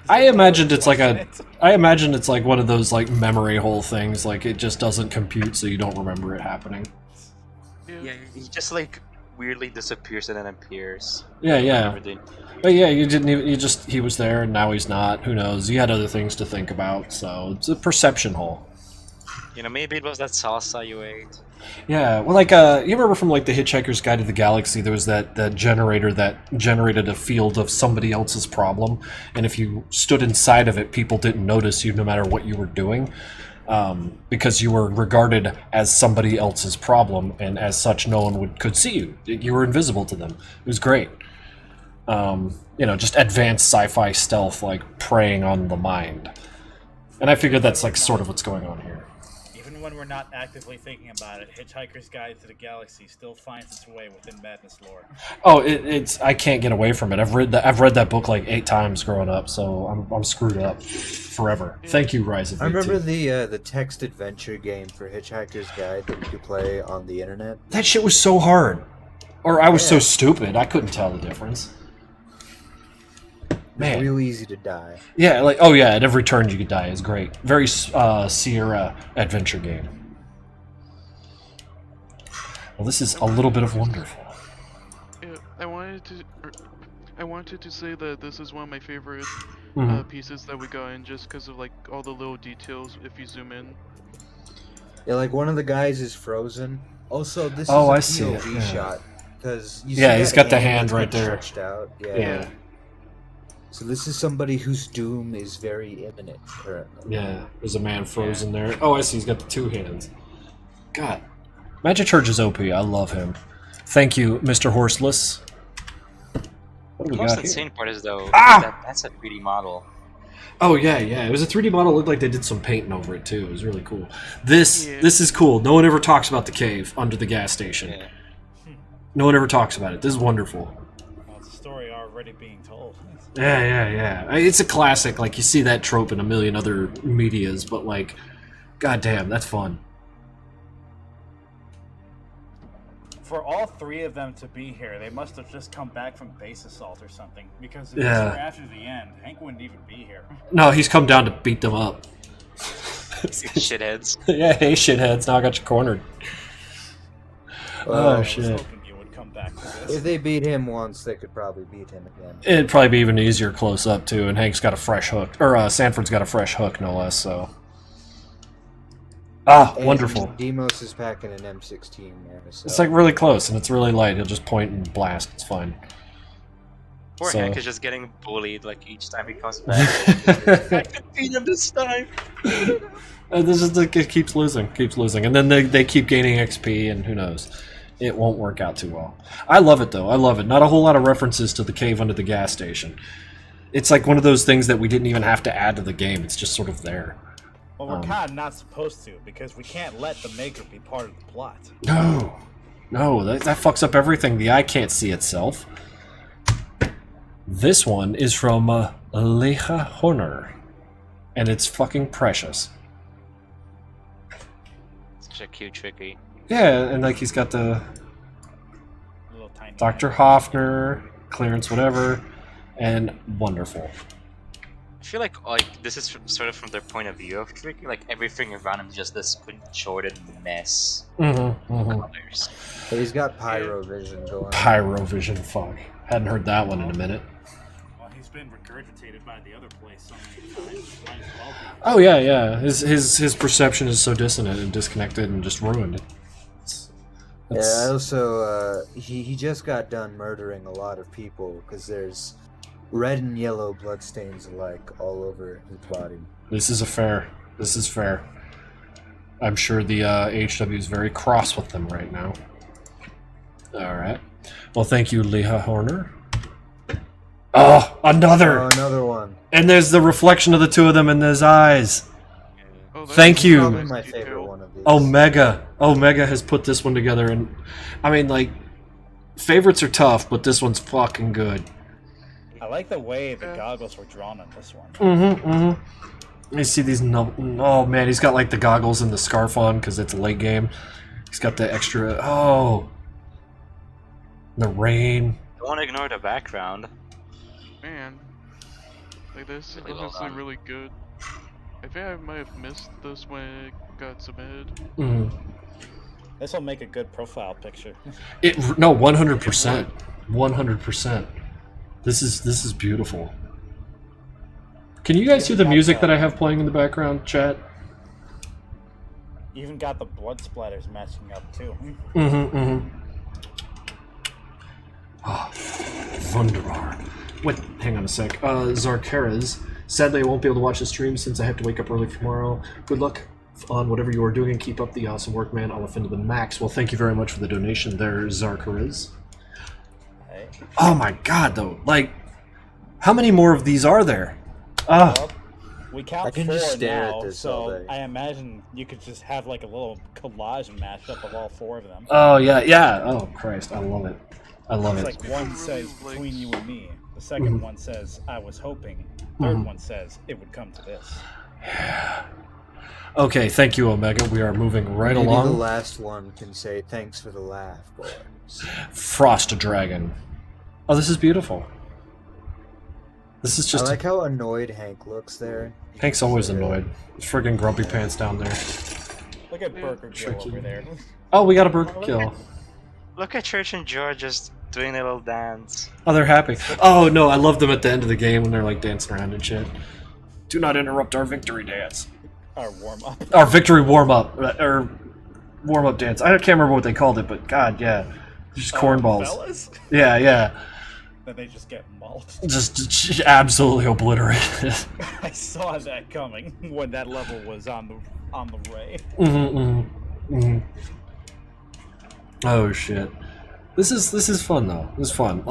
I imagined it's like Wasn't a. it? I imagine it's like one of those like memory hole things. Like it just doesn't compute, so you don't remember it happening. Yeah, he just like weirdly disappears and then appears. Yeah. But yeah, you didn't even. He was there and now he's not. Who knows? You had other things to think about, so it's a perception hole. You know, maybe it was that salsa you ate. Yeah, well, like, you remember from, like, The Hitchhiker's Guide to the Galaxy, there was that generator that generated a field of somebody else's problem, and if you stood inside of it, people didn't notice you no matter what you were doing, because you were regarded as somebody else's problem, and as such, no one could see you. You were invisible to them. It was great. You know, just advanced sci-fi stealth, like, preying on the mind. And I figured that's, like, sort of what's going on here. Even when we're not actively thinking about it, Hitchhiker's Guide to the Galaxy still finds its way within Madness lore. Oh, it's I can't get away from it. I've read that book like 8 times growing up, so I'm screwed up forever. Thank you, Rise of I remember VT. the text adventure game for Hitchhiker's Guide that you could play on the internet. That shit was so hard, or I was so Yeah. stupid I couldn't tell the difference. Man. real easy to die. Yeah, like oh yeah, at every turn you could die is great. Very Sierra adventure game. Well, this is a little bit of wonderful. Yeah, I wanted to say that this is one of my favorite Mhm. pieces that we got in, just because of like all the little details if you zoom in. Yeah, like one of the guys is frozen. Also, this Oh, I is a see it, POV yeah. shot because Yeah, he's got the hand that's right been there. stretched out. Yeah. Yeah, So this is somebody whose doom is very imminent currently. yeah. There's a man frozen there. Oh, I see. He's got the two hands. God, Magic Church is OP. I love him. Thank you, Mr. Horseless. What do The we most got here? insane part is though Ah! that's a 3D model. Oh yeah, yeah. It was a 3D model. It looked like they did some painting over it too. It was really cool. This Yeah. this is cool. No one ever talks about the cave under the gas station. Yeah. No one ever talks about it. This is wonderful. Well, it's a story already being told. Yeah, yeah, yeah. It's a classic. Like you see that trope in a million other medias, but like, goddamn, that's fun. For all three of them to be here, they must have just come back from base assault or something. Because if Yeah. this were after the end, Hank wouldn't even be here. No, he's come down to beat them up. Shitheads. Yeah, hey shitheads. Now I got you cornered. I Oh was shit. hoping you would come back to this. If they beat him once, they could probably beat him again. It'd probably be even easier close up too. And Hank's got a fresh hook, or Sanford's got a fresh hook, no less. So. Ah, And wonderful. Demos is packing an M16 there. So. It's like really close, and it's really light. He'll just point and blast. It's fine. Poor So- Hank is just getting bullied like each time he comes back. I can beat him this time. This is like, it keeps losing, and then they keep gaining XP, and who knows? It won't work out too well. I love it though. I love it. Not a whole lot of references to the cave under the gas station. It's like one of those things that we didn't even have to add to the game. It's just sort of there. Well, we're kind of not supposed to, because we can't let the Maker be part of the plot. No, no, that fucks up everything. The eye can't see itself. This one is from Lecha Horner, and it's fucking precious. Such a cute tricky. Yeah, and like he's got the Little tiny. Dr. Hoffner, clearance, whatever, and wonderful. I feel like this is sort of from their point of view of tricky. Like everything around him is just this contorted mess. Mm-hmm, mm-hmm. Colors. But he's got pyro vision going. Pyrovision, fuck. Hadn't heard that one in a minute. Well, he's been regurgitated by the other place so many times. Might as well be. Oh yeah, yeah. His perception is so dissonant and disconnected and just ruined. Yeah, also, he just got done murdering a lot of people because there's red and yellow bloodstains alike all over his body. This is a fair. This is fair. I'm sure the HW is very cross with them right now. All right. Well, thank you, Leha Horner. Oh, another! Oh, another one. And there's the reflection of the two of them in his eyes. Oh, that's Thank you. Probably nice my detail. favorite one of these. Omega has put this one together, and I mean, like, favorites are tough, but this one's fucking good. I like the way the goggles were drawn on this one. Mm-hmm, mm-hmm. You see these, oh man, he's got like the goggles and the scarf on because it's a late game. He's got the extra, the rain. Don't ignore the background. Man, like this is Really well honestly done. really good. I think I might have missed this when it got submitted. Mm. This will make a good profile picture. No, 100%, 100%. This is beautiful. Can you guys hear the music that I have playing in the background, chat? Even got the blood splatters matching up too. Mm-hmm, mm-hmm. Ah, Wunderbar. Wait, hang on a sec. Zarkaras. Sadly, I won't be able to watch the stream since I have to wake up early tomorrow. Good luck on whatever you are doing and keep up the awesome work, man. I'll offend to the max. Well, thank you very much for the donation there, Zarkaras. Hey. Oh my god, though. Like, how many more of these are there? Ah, Well, we count I can 4 just stare at now, this all so day. I imagine you could just have like a little collage mashup of all 4 of them. oh yeah, yeah. Oh Christ, I love it. I love It's it. like one says between you and me. The second Mhm. one says I was hoping. Third Mhm. one says it would come to this. Okay, thank you, Omega. We are moving right Maybe along. the last one can say thanks for the laugh, boys. Frost Dragon. Oh, this is beautiful. This is I just like how annoyed Hank looks there. Hank's always annoyed. Friggin' grumpy pants down there. Look at Burger Kill Tricky. over there. Oh, we got a burger kill. Look at Church and George just doing a little dance. Oh, they're happy. Oh no, I love them at the end of the game when they're like dancing around and shit. Do not interrupt our victory dance. Our warm up. Our victory warm up or warm up dance. I can't remember what they called it, but God, yeah, just cornballs. Fellas? Yeah, yeah, Then they just get mauled. just absolutely obliterated. I saw that coming when that level was on the ray. Oh shit. This is fun though. This is fun.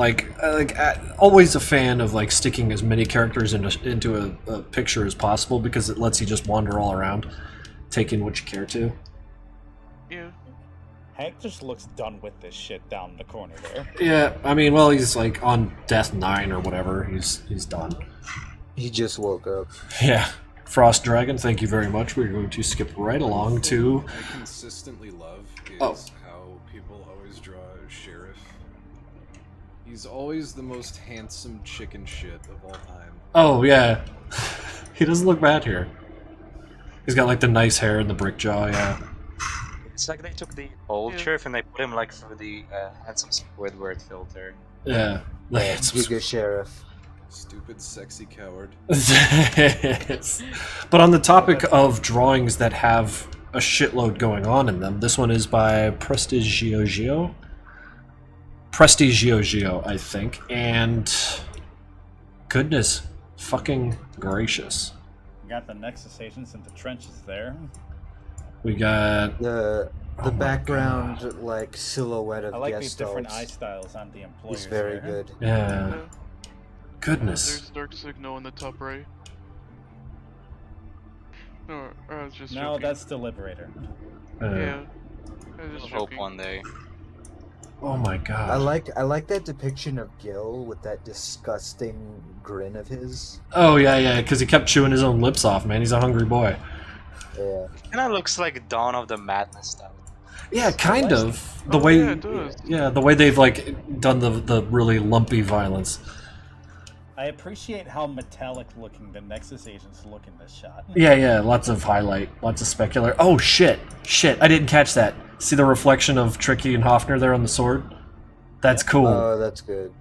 Always a fan of like sticking as many characters into a picture as possible because it lets you just wander all around, take in what you care to. Yeah. Hank just looks done with this shit down in the corner there. Yeah, I mean, well, he's like on Death 9 or whatever. He's done. He just woke up. Yeah. Frost Dragon, thank you very much. We're going to skip right along to. I consistently love is Oh. how people always draw Sheriff. He's always the most handsome chicken shit of all time. Oh yeah, he doesn't look bad here. He's got like the nice hair and the brick jaw. Yeah. It's like they took the old Yeah. Sheriff and they put him like through the handsome Squidward filter. Yeah. Giga Sheriff. Stupid, sexy coward. But on the topic of drawings that have a shitload going on in them, this one is by Prestigio, I think, and goodness fucking gracious. We got the Nexus agents in the trenches there. We got The Oh my background like silhouette of I like these Gestalt different eye styles on the employers. is very there. good. yeah. There's Goodness. Dark Signal in the top right. No, I was just No, joking. that's the Liberator. Yeah. I was We'll just hope joking. one day. Oh my god. I like that depiction of Gil with that disgusting grin of his. Oh yeah, yeah, because he kept chewing his own lips off, man. He's a hungry boy. Yeah. Kinda looks like Dawn of the Madness stuff. Yeah, kind of. The Oh, way, yeah, it does. yeah, the way they've like done the really lumpy violence. I appreciate how metallic looking the Nexus agents look in this shot. Yeah, yeah, lots of highlight, lots of specular. Oh shit, I didn't catch that. See the reflection of Tricky and Hoffner there on the sword? That's cool. Oh, that's good.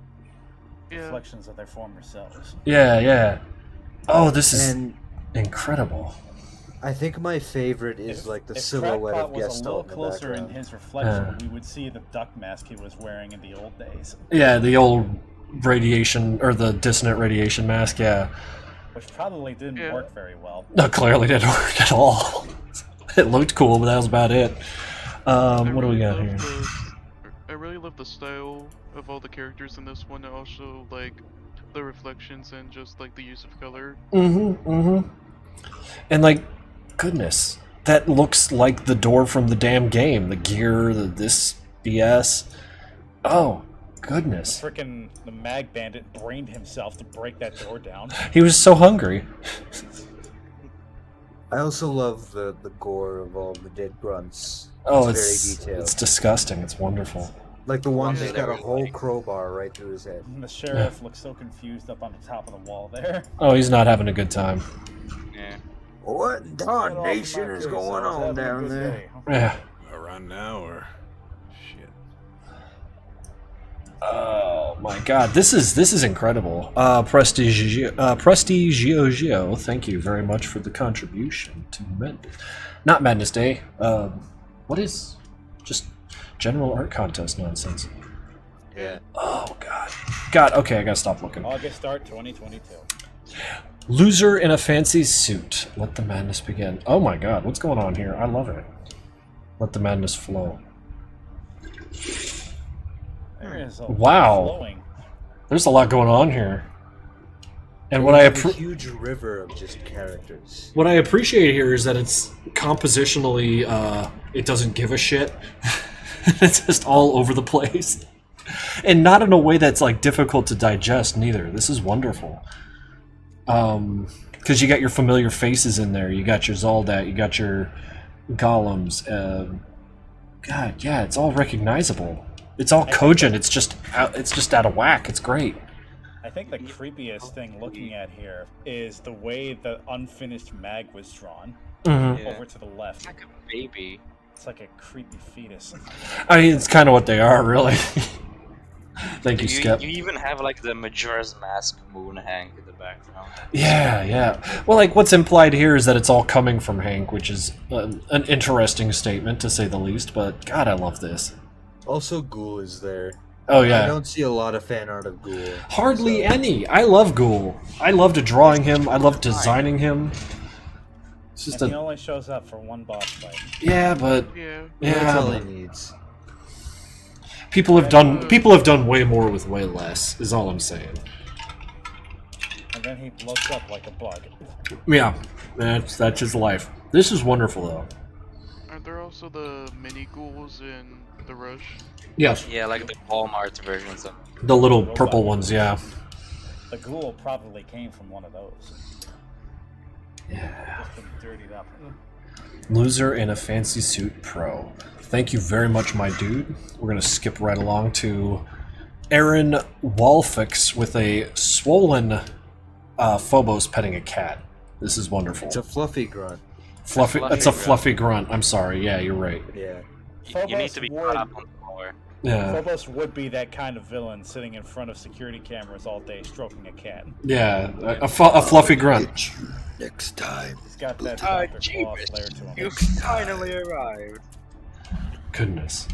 Yeah. Reflections of their former selves. Yeah, yeah. Oh, this is And incredible. I think my favorite is like the if silhouette Crackpot of was a Gestalt little in the closer in background. his reflection, we would see the duck mask he was wearing in the old days, Yeah, the old radiation or the dissonant radiation mask. Yeah, which probably didn't Yeah. work very well. no, clearly didn't work at all. It looked cool, but that was about it. What do we got here? I really love the style of all the characters in this one, and also like the reflections and just like the use of color. And like, goodness, that looks like the door from the damn game. The gear, this BS. Oh, goodness. Frickin' the Mag Bandit brained himself to break that door down. He was so hungry. I also love the gore of all the dead grunts. Oh, it's it's very detailed. it's disgusting. It's wonderful. Like the one Yeah, that's got a they're whole like- crowbar right through his head. And the sheriff looks so confused up on the top of the wall there. Oh, he's not having a good time. Yeah. What in darnation is going on down there? Yeah. Around now, or shit. Oh my god, this is incredible. Prestigio, thank you very much for the contribution to not Madness Day. What is just general art contest nonsense? Yeah. Oh god, okay, I gotta stop looking. August start 2022. Loser in a fancy suit. Let the madness begin. Oh my god, what's going on here? I love it. Let the madness flow. There is a Wow. flowing. There's a lot going on here. And what We I have a appreciate. huge river of just characters. What I appreciate here is that it's compositionally, it doesn't give a shit. It's just all over the place. And not in a way that's like difficult to digest neither. This is wonderful. Because you got your familiar faces in there. You got your Zoldat, you got your golems. God, yeah, it's all recognizable. It's all cogent. It's just out of whack. It's great. I think the creepiest thing looking at here is the way the unfinished mag was drawn Mhm. over to the left. It's like a baby. It's like a creepy fetus. I mean, it's kind of what they are, really. Thank you, You, Skep. you even have like the Majora's Mask moon Hank in the background. Yeah, yeah. Well, like, what's implied here is that it's all coming from Hank, which is an interesting statement, to say the least, but God, I love this. Also, Ghoul is there. Oh, I yeah. don't see a lot of fan art of Ghoul. Hardly so- any. I love Ghoul. I loved drawing him. I loved designing him. It's just And he a... only shows up for one boss fight. Yeah, but... Yeah. That's all Yeah, he needs. people have done way more with way less, is all I'm saying. And then he blows up like a bug. Yeah, that's his life. This is wonderful, though. Aren't there also the mini ghouls in the Rush? Yes, Yeah, like the Walmart versions of. the little purple ones, yeah. The ghoul probably came from one of those. Yeah. Just been dirtied up. Loser in a fancy suit pro. Thank you very much, my dude. We're gonna skip right along to Aaron Walfix with a swollen Phobos petting a cat. This is wonderful. It's a fluffy grunt. Fluffy. fluffy It's a grunt. fluffy grunt. I'm sorry. Yeah, you're right. Yeah. You need to be Phobos caught up on the lore. Yeah, Phobos would be that kind of villain sitting in front of security cameras all day stroking a cat. yeah. A fluffy grunt. Next time. He's got that Dr. Claw flair to him. finally arrived. Goodness.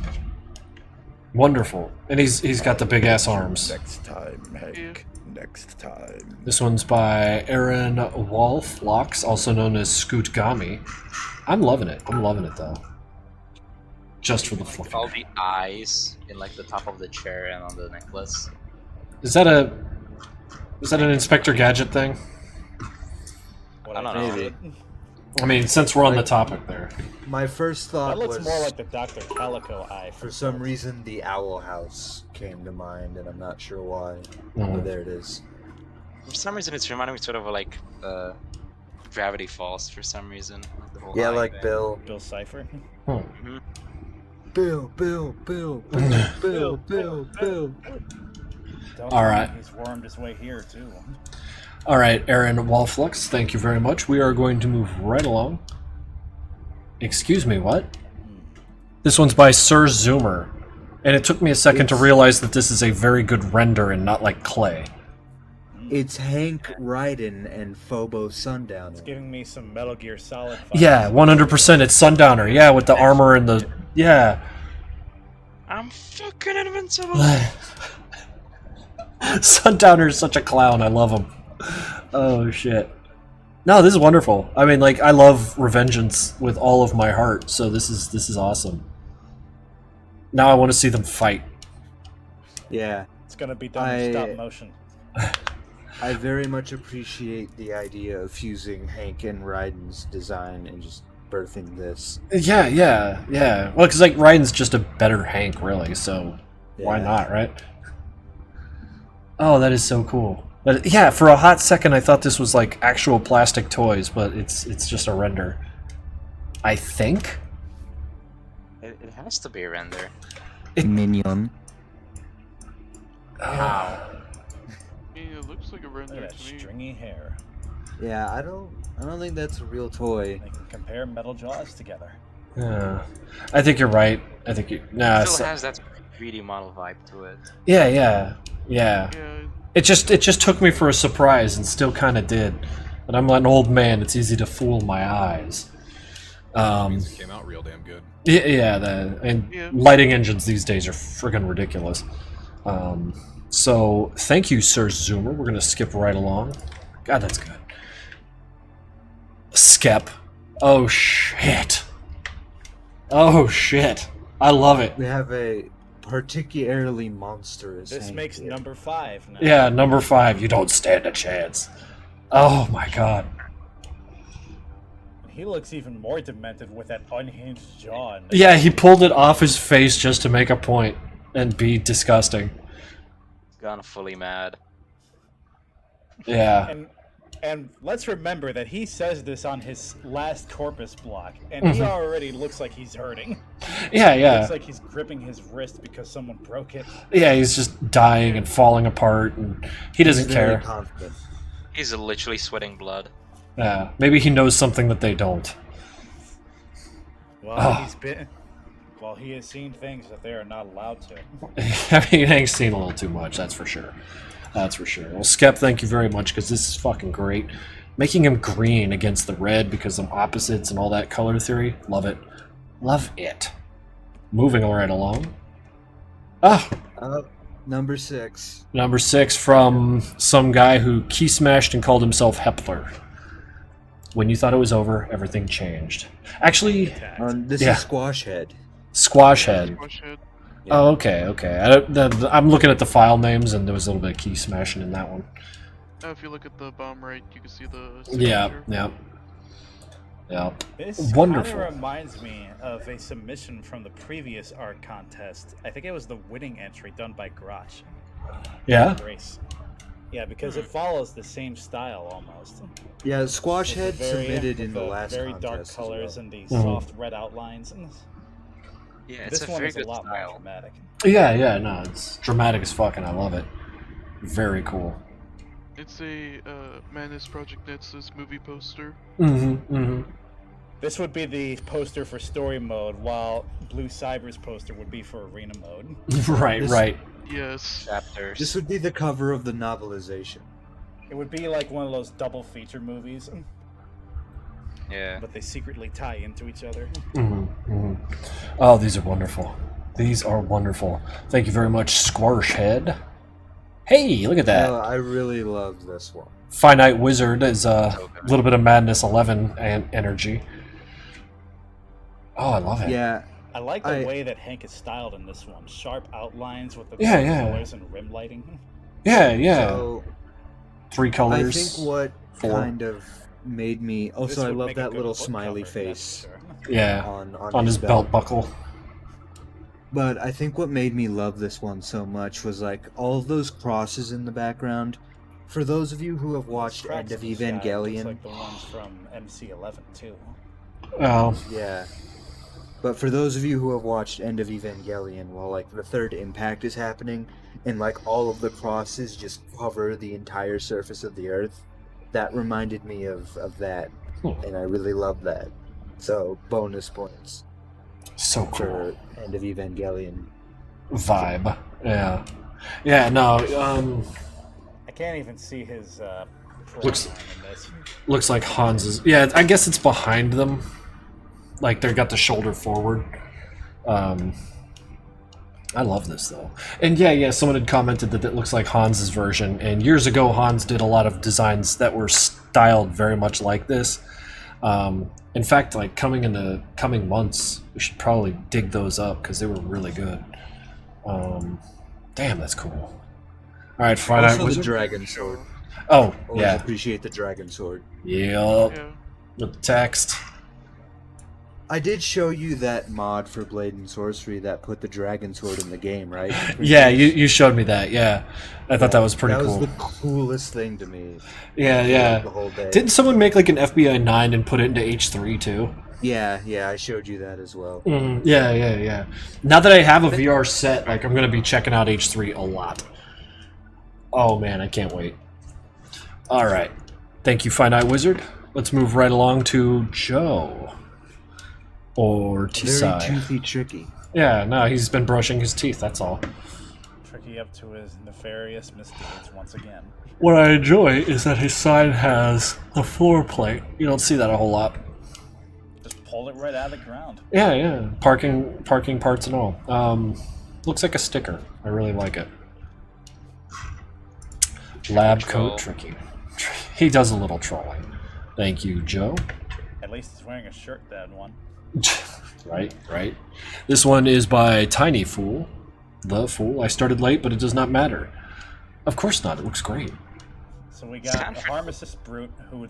Wonderful. And he's got the big ass arms. Next time, Hank. Yeah. Next time. This one's by Aaron Walflocks, also known as Scoot Gami. I'm loving it. I'm loving it though. Just for the fluffy. All the eyes in like the top of the chair and on the necklace. Is that an Inspector Gadget thing? What I don't know. Maybe. I mean, since we're on the topic there. My first thought That looks was, more like the Dr. Calico eye. for some reason, the Owl House came to mind, and I'm not sure why. But there it is. For some reason, it's reminding me sort of like Gravity Falls. For some reason, like the whole Yeah, eye like thing. Bill. Bill Cipher. Hmm. Bill. Bill. Don't All worry, right. He's wormed his way here, too. All right, Aaron Walflux, thank you very much. We are going to move right along. Excuse me, what? This one's by Sir Zoomer. And it took me a second to realize that this is a very good render and not like clay. It's Hank Ryden and Phobo Sundowner. It's giving me some Metal Gear Solid vibes. Yeah, 100%. It's Sundowner. Yeah, with the armor and the... Yeah. I'm fucking invincible. Sundowner is such a clown. I love him. Oh, shit. No, this is wonderful. I mean, like, I love Revengeance with all of my heart, so this is awesome. Now I want to see them fight. Yeah, It's gonna be done in stop motion. I very much appreciate the idea of fusing Hank and Ryden's design and just birthing this. Yeah. Well, because, like, Ryan's just a better Hank, really, so why Yeah. not, right? Oh, that is so cool. Yeah, for a hot second I thought this was, like, actual plastic toys, but it's just a render. I think? It has to be a render. Minion. Wow. Yeah, it looks like a Look render at that to me. stringy hair. Yeah, I don't think that's a real toy. They can compare metal jaws together. Yeah. I think you're right. I think you... Nah, It still has that 3D model vibe to it. Yeah. Yeah, It just took me for a surprise and still kind of did. But I'm an old man. It's easy to fool my eyes. It came out real damn good. Yeah. Lighting engines these days are friggin' ridiculous. So thank you, Sir Zoomer. We're gonna skip right along. God, that's good. Skep. Oh shit. I love it. We have a particularly monstrous. This Hank makes here. number 5 now. Yeah, number 5. You don't stand a chance. Oh my god. He looks even more demented with that unhinged jaw. And Yeah, he pulled it off his face just to make a point and be disgusting. It's gone fully mad. Yeah. And And let's remember that he says this on his last corpus block, and he already looks like he's hurting. Yeah, yeah. Looks like he's gripping his wrist because someone broke it. Yeah, he's just dying and falling apart, and he doesn't He's very care. confident. He's literally sweating blood. Yeah, maybe he knows something that they don't. Well, Oh. he has seen things that they are not allowed to. I mean, Hank's seen a little too much, that's for sure. That's for sure. Well, Skep, thank you very much, because this is fucking great. Making him green against the red because of opposites and all that color theory, love it. Love it. Moving right along. Ah, Number 6. number 6 from some guy who key smashed and called himself Hepler. When you thought it was over, everything changed. Actually, This Yeah. is Squash Head. Squash Head. Squash Head. Oh, okay, okay. I'm looking at the file names, and there was a little bit of key smashing in that one. If you look at the bottom right, you can see the Yeah, signature. yeah. Yeah. This Wonderful. kind of reminds me of a submission from the previous art contest. I think it was the winning entry done by Grotch. Yeah? Grace. Yeah, because it follows the same style almost. Yeah, Squash Head With the very- submitted in with the the last very contest dark as colors well. and the Mhm. soft red outlines. Yeah, it's This a one very is a good lot more style. dramatic. Yeah, yeah, no, it's dramatic as fuck, and I love it. Very cool. It's a Manus Project Nexus movie poster. Mm-hmm, mm-hmm. This would be the poster for story mode, while Blue Cyber's poster would be for arena mode. Right, This- right. Yes. Chapters. This would be the cover of the novelization. It would be like one of those double feature movies, Yeah. but they secretly tie into each other. Mm-hmm, mm-hmm. Oh, these are wonderful. These are wonderful. Thank you very much, Squash Head. Hey, look at that. I really love this one. Finite Wizard is a So good. little bit of Madness 11 and energy. Oh, I love it. Yeah, I like the I- way that Hank is styled in this one. Sharp outlines with the Yeah, dark yeah. colors and rim lighting. Yeah, yeah. so 3 I colors. think what 4. kind of made me... This Also, I would love make a that good little book smiley cover, that's face for sure. Yeah, on his belt buckle. But I think what made me love this one so much was like all of those crosses in the background. For those of you who have watched End Cracks of in the shadow, looks Evangelion, like the ones from MC11 too. Oh, yeah. But for those of you who have watched End of Evangelion, while like the third impact is happening, and like all of the crosses just cover the entire surface of the earth, that reminded me of that, and I really love that. So bonus points so cool. for End of Evangelion. Vibe. Yeah. Yeah, no, I can't even see his Looks- program in this. looks like Hans's. Yeah, I guess it's behind them. Like, they've got the shoulder forward. I love this, though. And yeah, someone had commented that it looks like Hans's version. And years ago, Hans did a lot of designs that were styled very much like this. In fact, like, coming months, we should probably dig those up, because they were really good. Damn, that's cool. All right, Finite Also the Wizard. dragon sword. Oh, Always yeah. appreciate the dragon sword. Yep. Yeah. With the text. I did show you that mod for Blade and Sorcery that put the dragon sword in the game, right? Yeah, you showed me that. Yeah, I thought that was pretty that cool. was the coolest thing to me. Yeah, yeah. The whole day. Didn't someone make like an FBI 9 and put it into H3 too? Yeah, I showed you that as well. Yeah. Now that I have a VR set, like I'm gonna be checking out H3 a lot. Oh man, I can't wait. All right, thank you, Finite Wizard. Let's move right along to Joe or Very Tisai. toothy, tricky. Yeah, no, he's been brushing his teeth. That's all. Tricky up to his nefarious misdeeds once again. What I enjoy is that his sign has a floor plate. You don't see that a whole lot. Just pulled it right out of the ground. Yeah. Parking parts and all. Looks like a sticker. I really like it. Lab troll. coat tricky. He does a little trolling. Thank you, Joe. At least he's wearing a shirt that one. Right. This one is by Tiny Fool. The Fool. I started late, but it does not matter. Of course not. It looks great. So we got a Harmicist Brute, who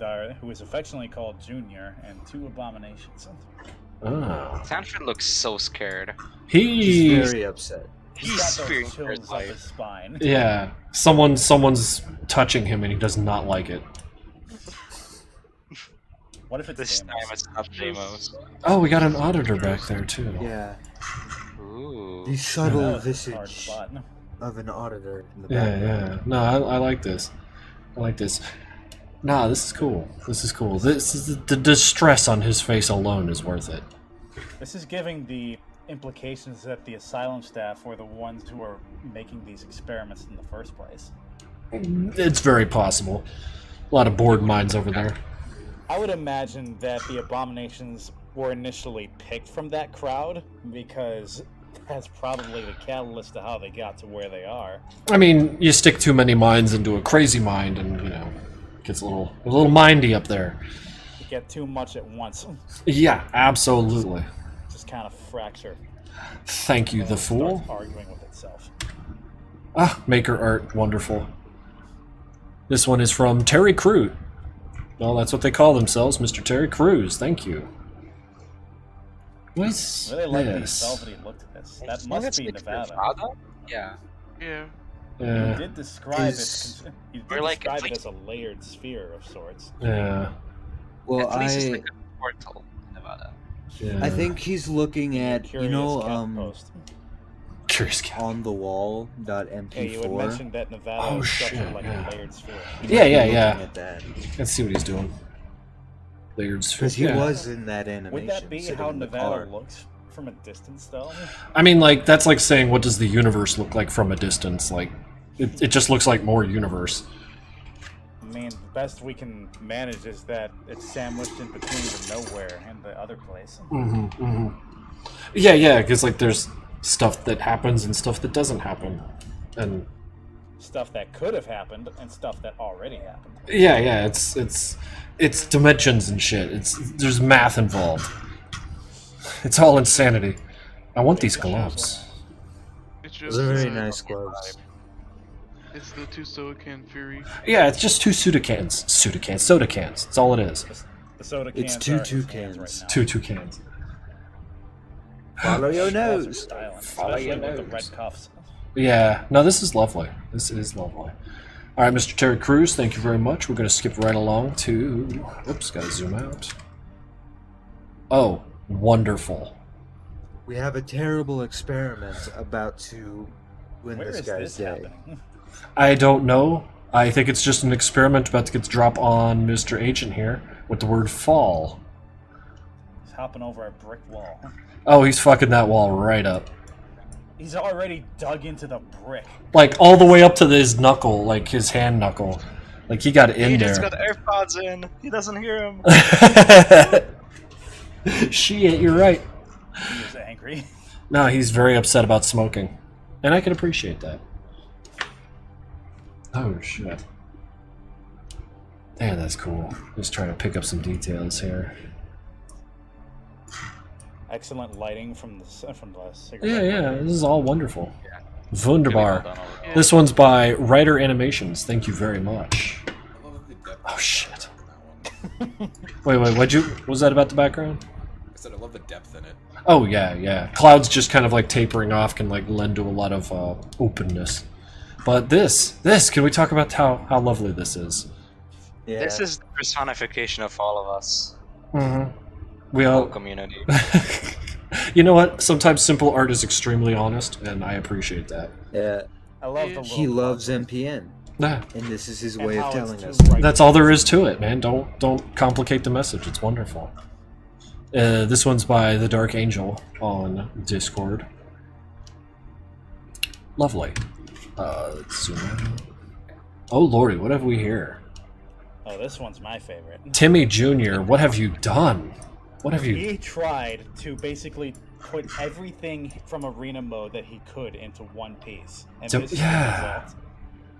is affectionately called Junior, and 2 Abominations. Ah. Sanford looks so scared. He's He's very upset. He's He's got fearing those for his chills up his life. spine. yeah. Someone's touching him and he does not like it. What if it's This time Deimos? it's not Deimos. Oh, we got an auditor back there too. Yeah, Ooh. the subtle Hard visage spot. of an auditor in the Yeah, background. yeah. No, I like this. I like this. Nah, this is cool. This is cool. This is the distress on his face alone is worth it. This is giving the implications that the asylum staff were the ones who are making these experiments in the first place. It's very possible. A lot of bored minds over there. I would imagine that the abominations were initially picked from that crowd because that's probably the catalyst to how they got to where they are. I mean, you stick too many minds into a crazy mind, and it gets a little mindy up there. You get too much at once, Yeah, absolutely. just kind of fracture. Thank you, and the it fool. starts arguing with itself. Ah, maker art, wonderful. This one is from Terry Crew. Well, that's what they call themselves, Mr. Terry Crews. Thank you. What's I really like the this? velvety look to this. I That think must it's be like Nevada. Yeah. Yeah. You Yeah, did describe Is- you Or did like- describe it's it like- as a layered sphere of sorts. yeah, Well, At least it's I like a portal in Nevada. yeah. I think he's looking at Curious cat post. Curious cat. on the wall .mp4. Hey, you had mentioned that Nevada Oh, is structured shit, like yeah. a layered sphere. Yeah, yeah, Looking yeah. At that Let's see what he's doing. Layered sphere. because he Yeah. was in that animation. Would that be sitting how in the Nevada car. looks from a distance, though? I mean, like, that's like saying, what does the universe look like from a distance? Like, it just looks like more universe. I mean, the best we can manage is that it's sandwiched in between the nowhere and the other place. Yeah, yeah, because, like, there's stuff that happens and stuff that doesn't happen. And, Stuff that could have happened and stuff that already happened. yeah, yeah, it's dimensions and shit. There's math involved. It's all insanity. I want these gloves. It's Those just are very uh, nice gloves. It's the two Soakan Fury. Yeah, it's just two soda cans. Soda cans. That's all it is. The soda cans It's two are in his toucans. hands right now. Two cans. Follow your Gloves are nose. styling, Follow your especially with the nose. red cuffs. Yeah, no, this is lovely. This is lovely. All right, Mr. Terry Crews, thank you very much. We're going to skip right along to... Oops, got to zoom out. Oh, wonderful. We have a terrible experiment about to win Where this is guy's this day. happening? I don't know. I think it's just an experiment about to get drop on Mr. Agent here with the word fall. He's hopping over a brick wall. Oh, he's fucking that wall right up. He's already dug into the brick. Like, all the way up to his knuckle, like his hand knuckle. Like, he got in He there. just got AirPods in. He doesn't hear him. Shit, you're right. He is angry. No, he's very upset about smoking. And I can appreciate that. Oh, shit. Damn, that's cool. Just trying to pick up some details here. Excellent lighting from the cigarette. Yeah, yeah, this is all wonderful. Really well Wunderbar. done overall. Yeah. This one's by Writer Animations. Thank you very much. I love the depth Oh, shit. in that one. Wait, what was that about the background? I said I love the depth in it. Oh, yeah, yeah. Clouds just kind of like tapering off can like lend to a lot of openness. But this, can we talk about how lovely this is? Yeah. This is the personification of all of us. Mm-hmm. We Whole all... community. You know what? Sometimes simple art is extremely honest, and I appreciate that. Yeah. I love the He little loves bugs. MPN, Nah, and this is his And way of how it's telling too us. bright. that's all there is to it, man. Don't complicate the message. It's wonderful. This one's by The Dark Angel on Discord. Lovely. Let's zoom out. Oh lordy, what have we here? Oh, this one's my favorite. Timmy Jr., what have you done? What have you... He tried to basically put everything from arena mode that he could into one piece. And So- this is yeah. the result.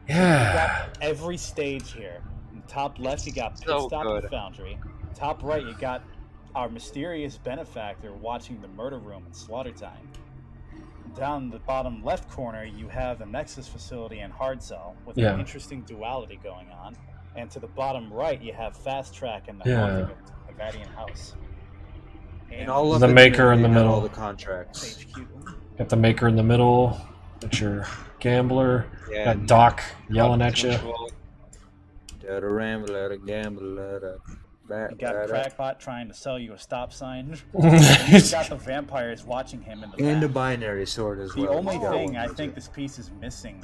You Yeah. got every stage here. In top left, you got Pit So Stop good. and Foundry. Top right, you got our mysterious benefactor watching the murder room in Slaughter Time. Down the bottom left corner, you have the Nexus facility and Hard Cell with Yeah. an interesting duality going on. And to the bottom right, you have Fast Track and the Yeah. haunting of Nevadian House. And all of The it, maker in you the got middle. All the contracts. HQ. Got the maker in the middle. Got your gambler. Yeah, Got Doc yelling at you. Visual. Da-da-ram, da-da, gamble, da-da. You got Crackpot trying to sell you a stop sign. You got the vampires watching him in the And a back. binary sword as The well. only He's got thing one I too. think this piece is missing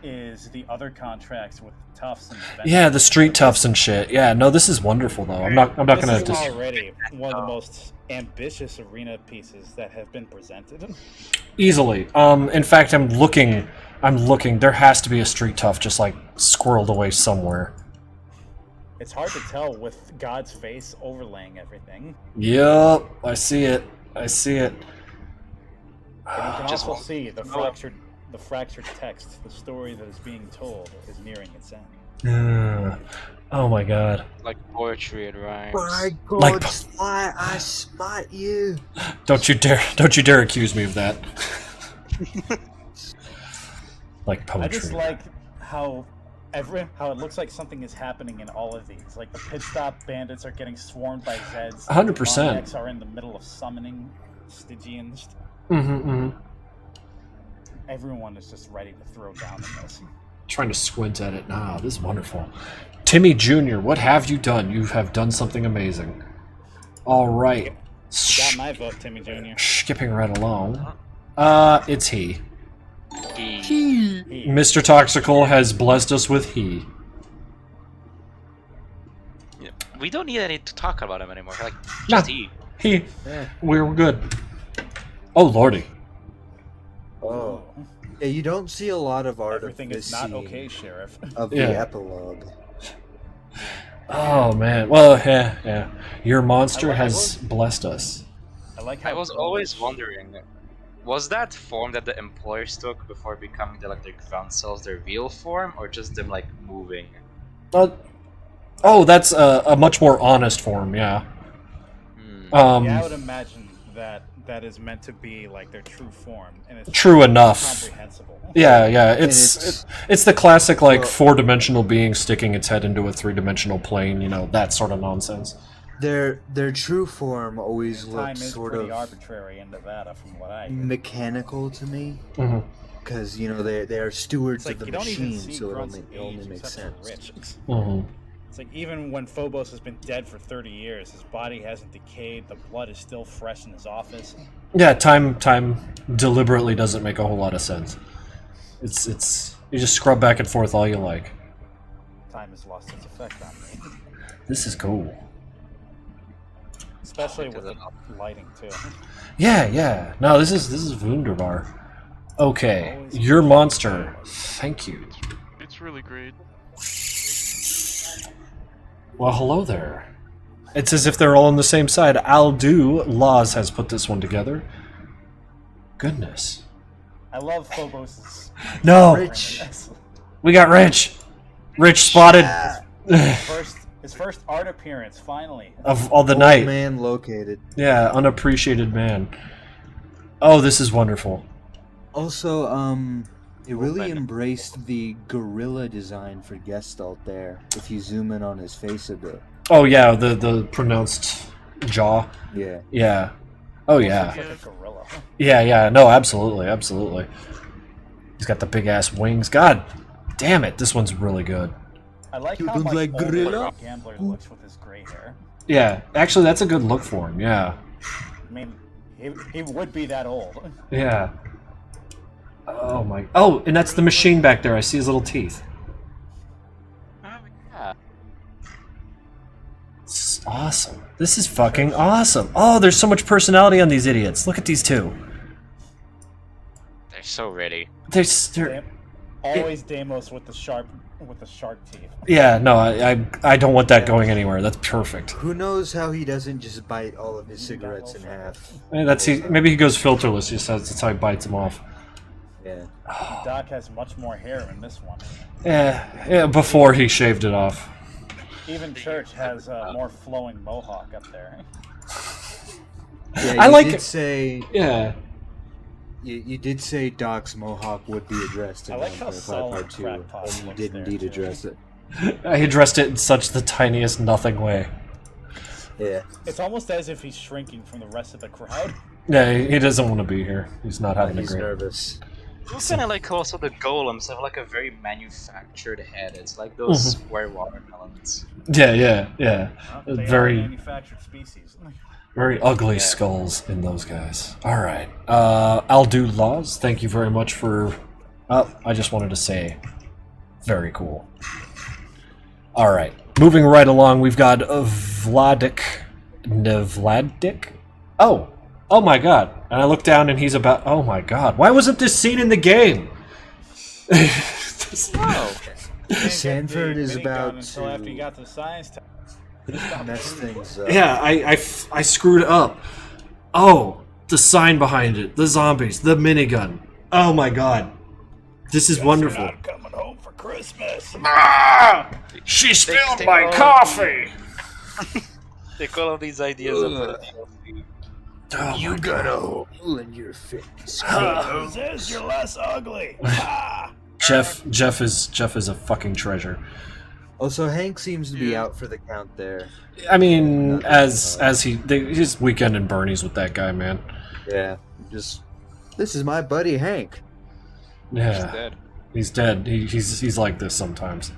is the other contracts with Tufts and Yeah, the street toughs and shit. Yeah, no, this is wonderful though. I'm not This gonna is dis- already one of the most ambitious arena pieces that have been presented. easily. In fact, I'm looking. There has to be a street tough just like squirreled away somewhere. It's hard to tell with God's face overlaying everything. Yep, I see it. I see it. And you can Just also one- see the fractured text. The story that is being told is nearing its end. Oh my god. Like poetry and rhymes. By Like- God's fire, I smite you. Don't you dare accuse me of that. Like I poetry. just like how it looks like something is happening in all of these. Like the pit stop bandits are getting swarmed by Zeds. 100%. The Pontiacs are in the middle of summoning Stygians. Everyone is just ready to throw down in this. Trying to squint at it. Nah, this is wonderful. Timmy Jr., what have you done? You have done something amazing. All right. You got my vote, Timmy Jr. Skipping right along. It's he. He- Mr. Toxical has blessed us with he. We don't need any to talk about him anymore. Like, Nah. just he. He. Yeah. We're good. Oh, lordy. Oh. Yeah, you don't see a lot of art Everything of this is not scene okay, Sheriff. of Yeah. the epilogue. Oh, man. Well, yeah. Your monster I has was- blessed us. I like how I was always wondering, was that form that the employers took before becoming their ground cells their real form, or just them like moving? Oh, that's a much more honest form, yeah. Yeah, I would imagine that is meant to be like their true form, and it's True enough. comprehensible. Yeah. it's- It's the classic like Well- four-dimensional being sticking its head into a three-dimensional plane. You know, that sort of nonsense. Their true form always Time looked is sort pretty of arbitrary in Nevada, from what I hear. mechanical to me, hmm because they are stewards It's like of the you don't even machine, see so Grunt's it only age makes except sense. for Rich. hmm It's like even when Phobos has been dead for 30 years, his body hasn't decayed, the blood is still fresh in his office. Yeah, time deliberately doesn't make a whole lot of sense. It's you just scrub back and forth all you like. Time has lost its effect on me. This is cool. Especially with the lighting, too. Yeah. No, this is Wunderbar. Okay, Always your monster. Thank you. It's really great. Well, hello there. It's as if they're all on the same side. Aldu Laws has put this one together. Goodness. I love Phobos' No, Rich. we got Rich. Rich spotted His first art appearance, finally. of all the Old night. man located. Yeah, unappreciated man. Oh, this is wonderful. Also, it really Open. embraced the gorilla design for Gestalt there. If you zoom in on his face a bit, Oh yeah, the pronounced jaw. yeah. Yeah. Oh yeah. Looks like a gorilla. Yeah. No, absolutely. He's got the big ass wings. God damn it, this one's really good. I like You how don't much like older gorilla? Gambler looks with his gray hair. Yeah, actually, that's a good look for him. Yeah. I mean, he would be that old. Yeah. Oh my. Oh, and that's the machine back there. I see his little teeth. Yeah. It's awesome. This is fucking awesome. Oh, there's so much personality on these idiots. Look at these two. They're so ready. They're Dam- Always Deimos with the shark teeth. yeah. No, I don't want that going anywhere. That's perfect. Who knows how he doesn't just bite all of his cigarettes in half? Maybe he goes filterless. He says that's how he bites them off. Yeah. Doc has much more hair in this one. Yeah. Before he shaved it off. Even Church has a more flowing mohawk up there. Yeah, I you like did it. say Yeah. you did say Doc's mohawk would be addressed in I like how Vampire solid Part 2, Crackpot and you looks did there, indeed too. address it. I addressed it in such the tiniest nothing way. Yeah. It's almost as if he's shrinking from the rest of the crowd. Yeah, he doesn't want to be here. He's not having a He's great. nervous. It's kind of like also the golems have like a very manufactured head. It's like those square watermelons. Yeah. Well, they are a Very, manufactured species. very ugly skulls in those guys. All right. I'll do laws. Thank you very much for. I just wanted to say, very cool. All right. Moving right along, we've got Nevladik. Oh my God! And I look down, and he's about. Oh my God! Why wasn't this scene in the game? Oh, Sanford is about until after you to got to science test. mess things up. Yeah, I screwed up. Oh, the sign behind it, the zombies, the minigun. Oh my God, this is wonderful. Not coming home for Christmas. She spilled they my all- coffee. take all of these ideas and put it in. Oh You my got a God. hole in your face. Who's this? You're less ugly. Ah! Jeff is a fucking treasure. Also, Hank seems to be out for the count there. I mean, as his weekend in Bernie's with that guy, man. Yeah, just this is my buddy Hank. Yeah, Dead. he's dead. He's like this sometimes.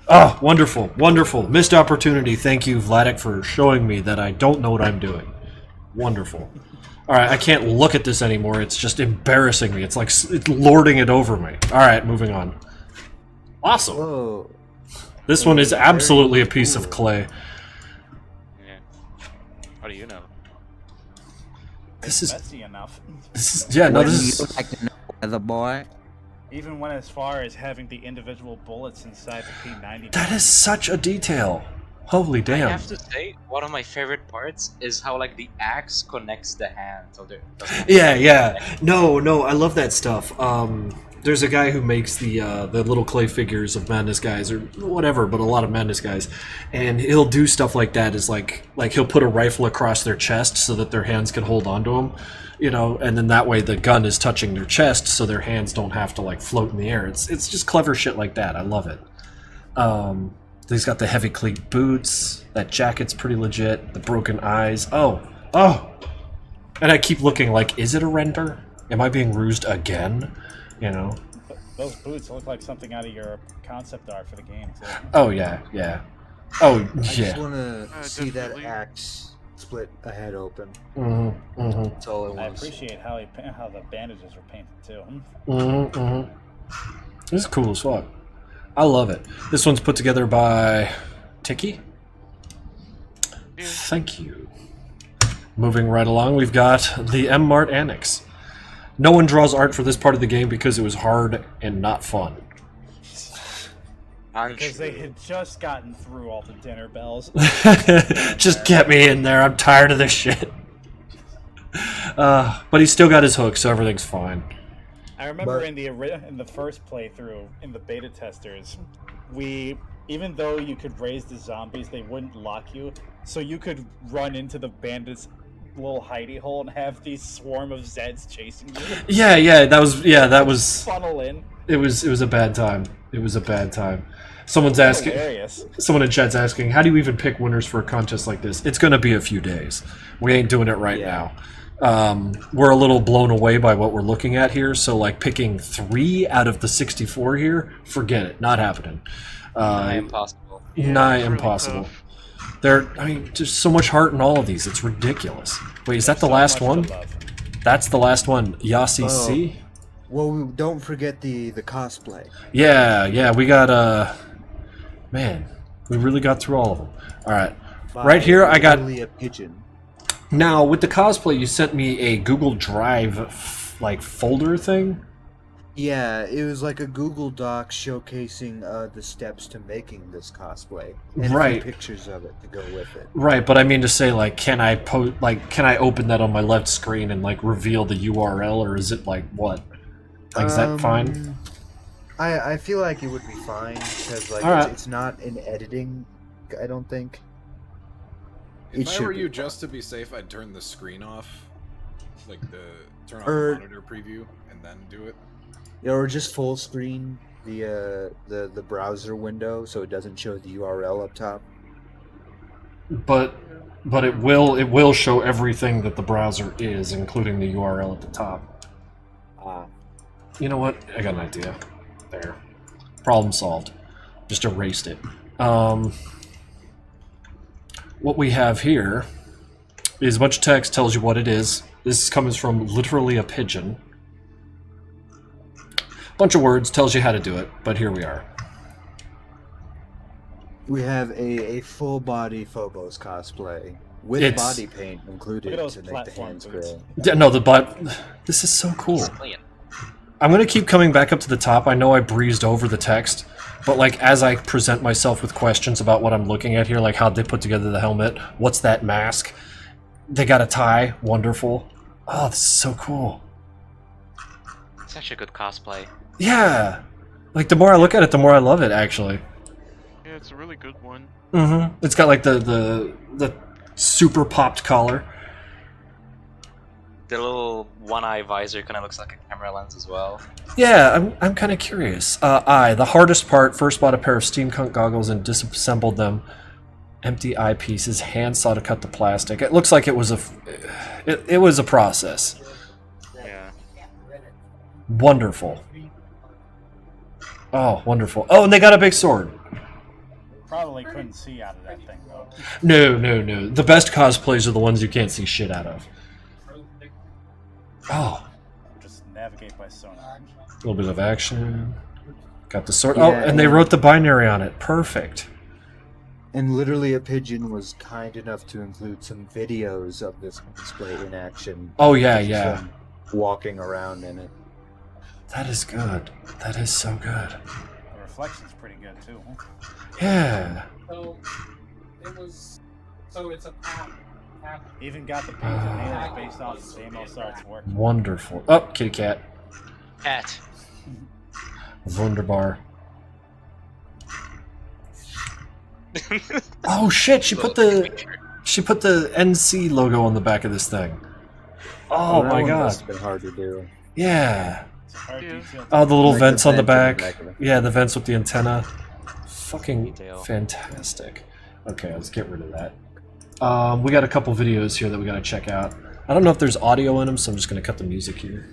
Oh, wonderful, wonderful. Missed opportunity. Thank you, Vladik, for showing me that I don't know what I'm doing. Wonderful. All right, I can't look at this anymore. It's just embarrassing me. It's like it's lording it over me. All right, moving on. Awesome. Whoa. This one is absolutely a piece of clay. Yeah. How do you know? This is Messy enough. yeah. No, this is like to know, the boy. Even went as far as having the individual bullets inside the P90. that is such a detail. Holy I damn. have to say, one of my favorite parts is how like the axe connects the hand. So there. Yeah. No, I love that stuff. There's a guy who makes the little clay figures of Madness guys or whatever, but a lot of Madness guys, and he'll do stuff like that. Is like he'll put a rifle across their chest so that their hands can hold onto them, and then that way the gun is touching their chest, so their hands don't have to like float in the air. It's just clever shit like that. I love it. He's got the heavy cleat boots. That jacket's pretty legit. The broken eyes. Oh! And I keep looking like, is it a render? Am I being rused again? Those boots look like something out of your concept art for the game, too. Oh yeah. Oh I just yeah. want to see that definitely. axe split a head open. Mm-hmm. That's all I I want to see. appreciate how the bandages are painted, too. This is cool as fuck. I love it. This one's put together by Tiki. Yeah. Thank you. Moving right along, we've got the M Mart Annex. No one draws art for this part of the game because it was hard and not fun. Because they had just gotten through all the dinner bells. Just get me in there. I'm tired of this shit. But he's still got his hook, so everything's fine. I remember But- in the first playthrough, in the beta testers, even though you could raise the zombies, they wouldn't lock you, so you could run into the bandits' little hidey hole and have these swarm of Zeds chasing you. Yeah, that was Funnel in. it was a bad time. It was a bad time. Someone's asking Hilarious. someone in chat's asking, how do you even pick winners for a contest like this? It's gonna be a few days. We ain't doing it right Yeah. now. We're a little blown away by what we're looking at here, so like picking 3 out of the 64 here, forget it, not happening. Impossible. Nigh it's really impossible. tough. There's so much heart in all of these. It's ridiculous. Wait, is that the So last much one? to love. That's the last one. Yasi Oh. C. Well, don't forget the cosplay. Yeah. We got man, we really got through all of them. All right. Right here, I got- literally a pigeon. Now with the cosplay, you sent me a Google Drive folder thing. Yeah, it was like a Google Doc showcasing the steps to making this cosplay, and a Right. few pictures of it to go with it. Right, but I mean to say, like, can I open that on my left screen and like reveal the URL, or is it like what? Like, is that fine? I feel like it would be fine because like Alright. it's not in editing. I don't think. If I were be you, fine. just to be safe, I'd turn the screen off, like turn off Or- the monitor preview, and then do it. Yeah, or just full screen the browser window so it doesn't show the URL up top. But it will show everything that the browser is, including the URL at the top. You know what? I got an idea. There. Problem solved. Just erased it. What we have here is a bunch of text, tells you what it is. This comes from literally a pigeon. Bunch of words, tells you how to do it, but here we are. We have a full body Phobos cosplay with It's- body paint included Look at those to make the platform hands boots. gray. Yeah, no, this is so cool. He's clean. I'm gonna keep coming back up to the top. I know I breezed over the text, but like as I present myself with questions about what I'm looking at here, like how'd they put together the helmet? What's that mask? They got a tie. Wonderful. Oh, this is so cool. It's actually a good cosplay. Yeah. Like the more I look at it, the more I love it. Actually. Yeah, it's a really good one. Mm-hmm. It's got like the super popped collar. The little one-eye visor kind of looks like a camera lens as well. Yeah, I'm kind of curious. The hardest part, first bought a pair of steampunk goggles and disassembled them. Empty eyepieces, hand saw to cut the plastic. It looks like it was it was a process. Yeah. Wonderful. Oh, wonderful. Oh, and they got a big sword. Probably couldn't see out of that thing though. No. The best cosplays are the ones you can't see shit out of. Oh, Just navigate by sonar. a little bit of action. Got the sword. Yeah, Oh, and they and- wrote the binary on it. Perfect. And literally, a pigeon was kind enough to include some videos of this display in action. Oh, yeah, Just yeah. them walking around in it. That is good. That is so good. The reflection's pretty good too. Yeah. So it was. So it's a path. Even got the painted nails based off of Damo Sart's work. Wonderful. Oh, kitty cat. Cat. Wunderbar. Oh shit! She put the NC logo on the back of this thing. Oh that my one god! must have been hard to do. Yeah. It's a hard Yeah. detail. Oh, the little Like the vents on the vent back. of it. Yeah, the vents with the antenna. Fucking Detail. fantastic. Okay, let's get rid of that. We got a couple videos here that we gotta check out. I don't know if there's audio in them, so I'm just gonna cut the music here.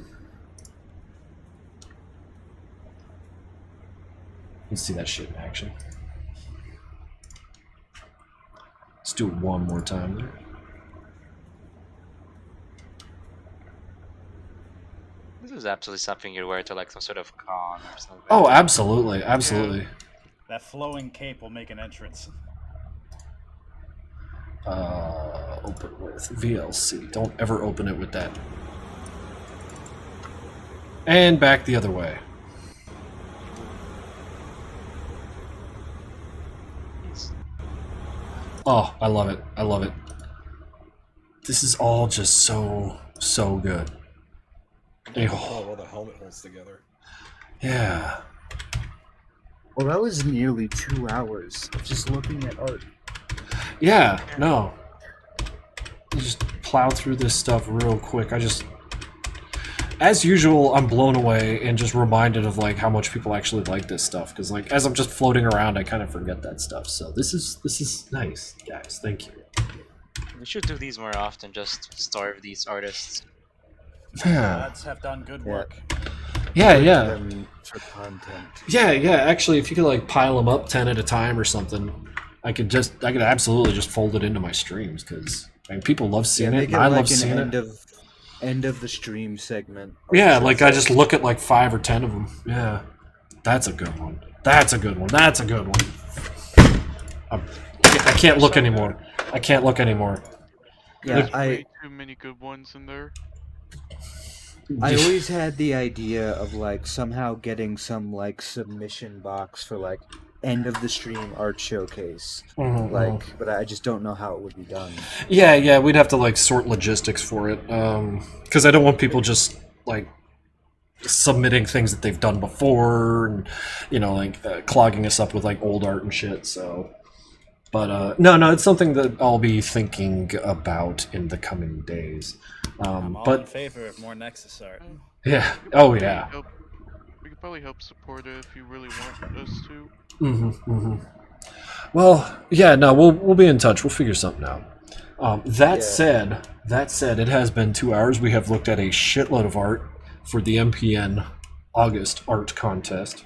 Let's see that shit in action. Let's do it one more time there. This is absolutely something you'd wear to like some sort of con or something. Oh, absolutely, absolutely. That flowing cape will make an entrance. Open with VLC. Don't ever open it with that. And back the other way. Oh, I love it. I love it. This is all just so good. I love how the helmet holds together. Yeah. Well, that was nearly 2 hours of just looking at art. Yeah, no. You just plow through this stuff real quick. As usual, I'm blown away and just reminded of like how much people actually like this stuff. Because like as I'm just floating around, I kind of forget that stuff. So this is nice, guys. Thank you. We should do these more often, just starve these artists. Yeah, Lads have done good Yeah. work. yeah. Them for content. Yeah. Actually, if you could like pile them up 10 at a time or something, I could absolutely just fold it into my streams because I mean, people love seeing it. Make And I like love seeing an it. end of the stream segment. or Yeah, something. like I just look at like 5 or 10 of them. Yeah, that's a good one. That's a good one. That's a good one. I can't look anymore. I can't look anymore. Yeah, There's I way too many good ones in there. always had the idea of like somehow getting some like submission box for like end of the stream art showcase. Mhm, Like, but I just don't know how it would be done. yeah, we'd have to like sort logistics for it. Because I don't want people just like submitting things that they've done before and you know like clogging us up with like old art and shit. So, but no, it's something that I'll be thinking about in the coming days. I'm all in But favor of more Nexus art. yeah, oh yeah. We could probably help support it if you really want us to. Well, yeah, no, we'll be in touch. We'll figure something out. That Yeah. said, it has been 2 hours. We have looked at a shitload of art for the MPN August art contest,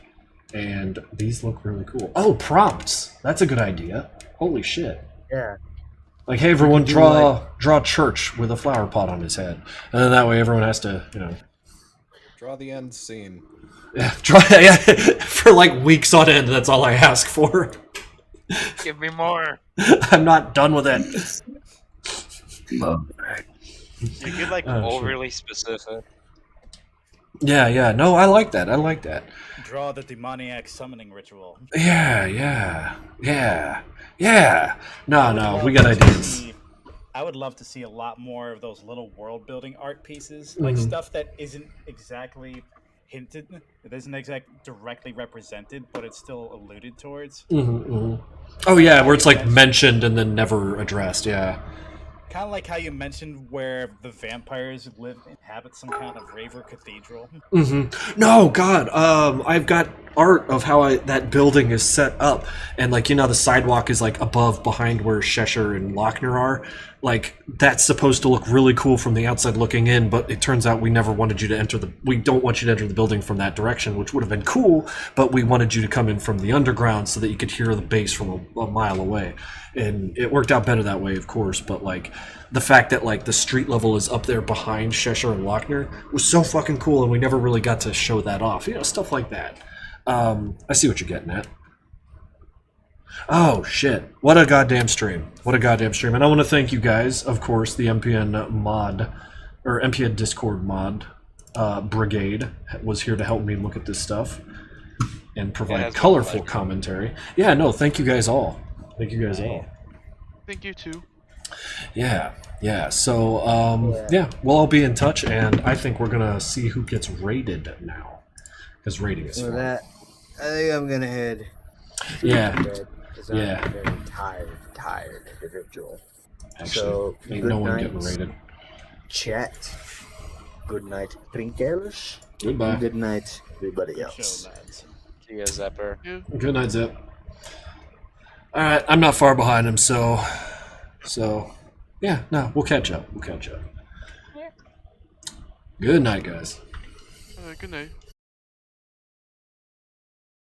and these look really cool. Oh, prompts! That's a good idea. Holy shit! Yeah. Like, hey, everyone, do, draw church with a flower pot on his head, and then that way everyone has to, you know, Draw the end scene. yeah, for like weeks on end. That's all I ask for. Give me more. I'm not done with it. You get like Oh, shit. overly specific. Yeah. No, I like that. Draw the demoniac summoning ritual. Yeah. No, we got love to ideas. see- I would love to see a lot more of those little world building art pieces, like stuff that isn't exactly hinted, it isn't exactly directly represented, but it's still alluded towards. Oh yeah, where it's like mentioned and then never addressed. Yeah. Kind of like how you mentioned where the vampires inhabit some kind of rave or cathedral. No, God. I've got art of how that building is set up, and like, you know, the sidewalk is like above, behind where Cheshire and Lochner are. Like, that's supposed to look really cool from the outside looking in, but it turns out we never wanted you to enter we don't want you to enter the building from that direction, which would have been cool, but we wanted you to come in from the underground so that you could hear the bass from a mile away. And it worked out better that way, of course, but like, the fact that like the street level is up there behind Cheshire and Lochner was so fucking cool, and we never really got to show that off. You know, stuff like that. I see what you're getting at. Oh shit! What a goddamn stream! And I want to thank you guys, of course, the MPN mod or MPN Discord mod brigade was here to help me look at this stuff and provide that's colorful like- commentary. Yeah, no, thank you guys all. Thank you guys all. Thank you too. Yeah. So, yeah, we'll all be in touch, and I think we're gonna see who gets raided now, because raiding is So fun. that, I think I'm gonna head to Yeah. bed, 'cause I'm Yeah. a very tired individual. Actually, So, ain't good no one night. getting raided. Chat. Good night, drinkers. Goodbye. And good night, everybody Show else. lads. See you, Zepper. Good night, Zip. All right, I'm not far behind him, so yeah, no, we'll catch up. Good night, guys. Good night.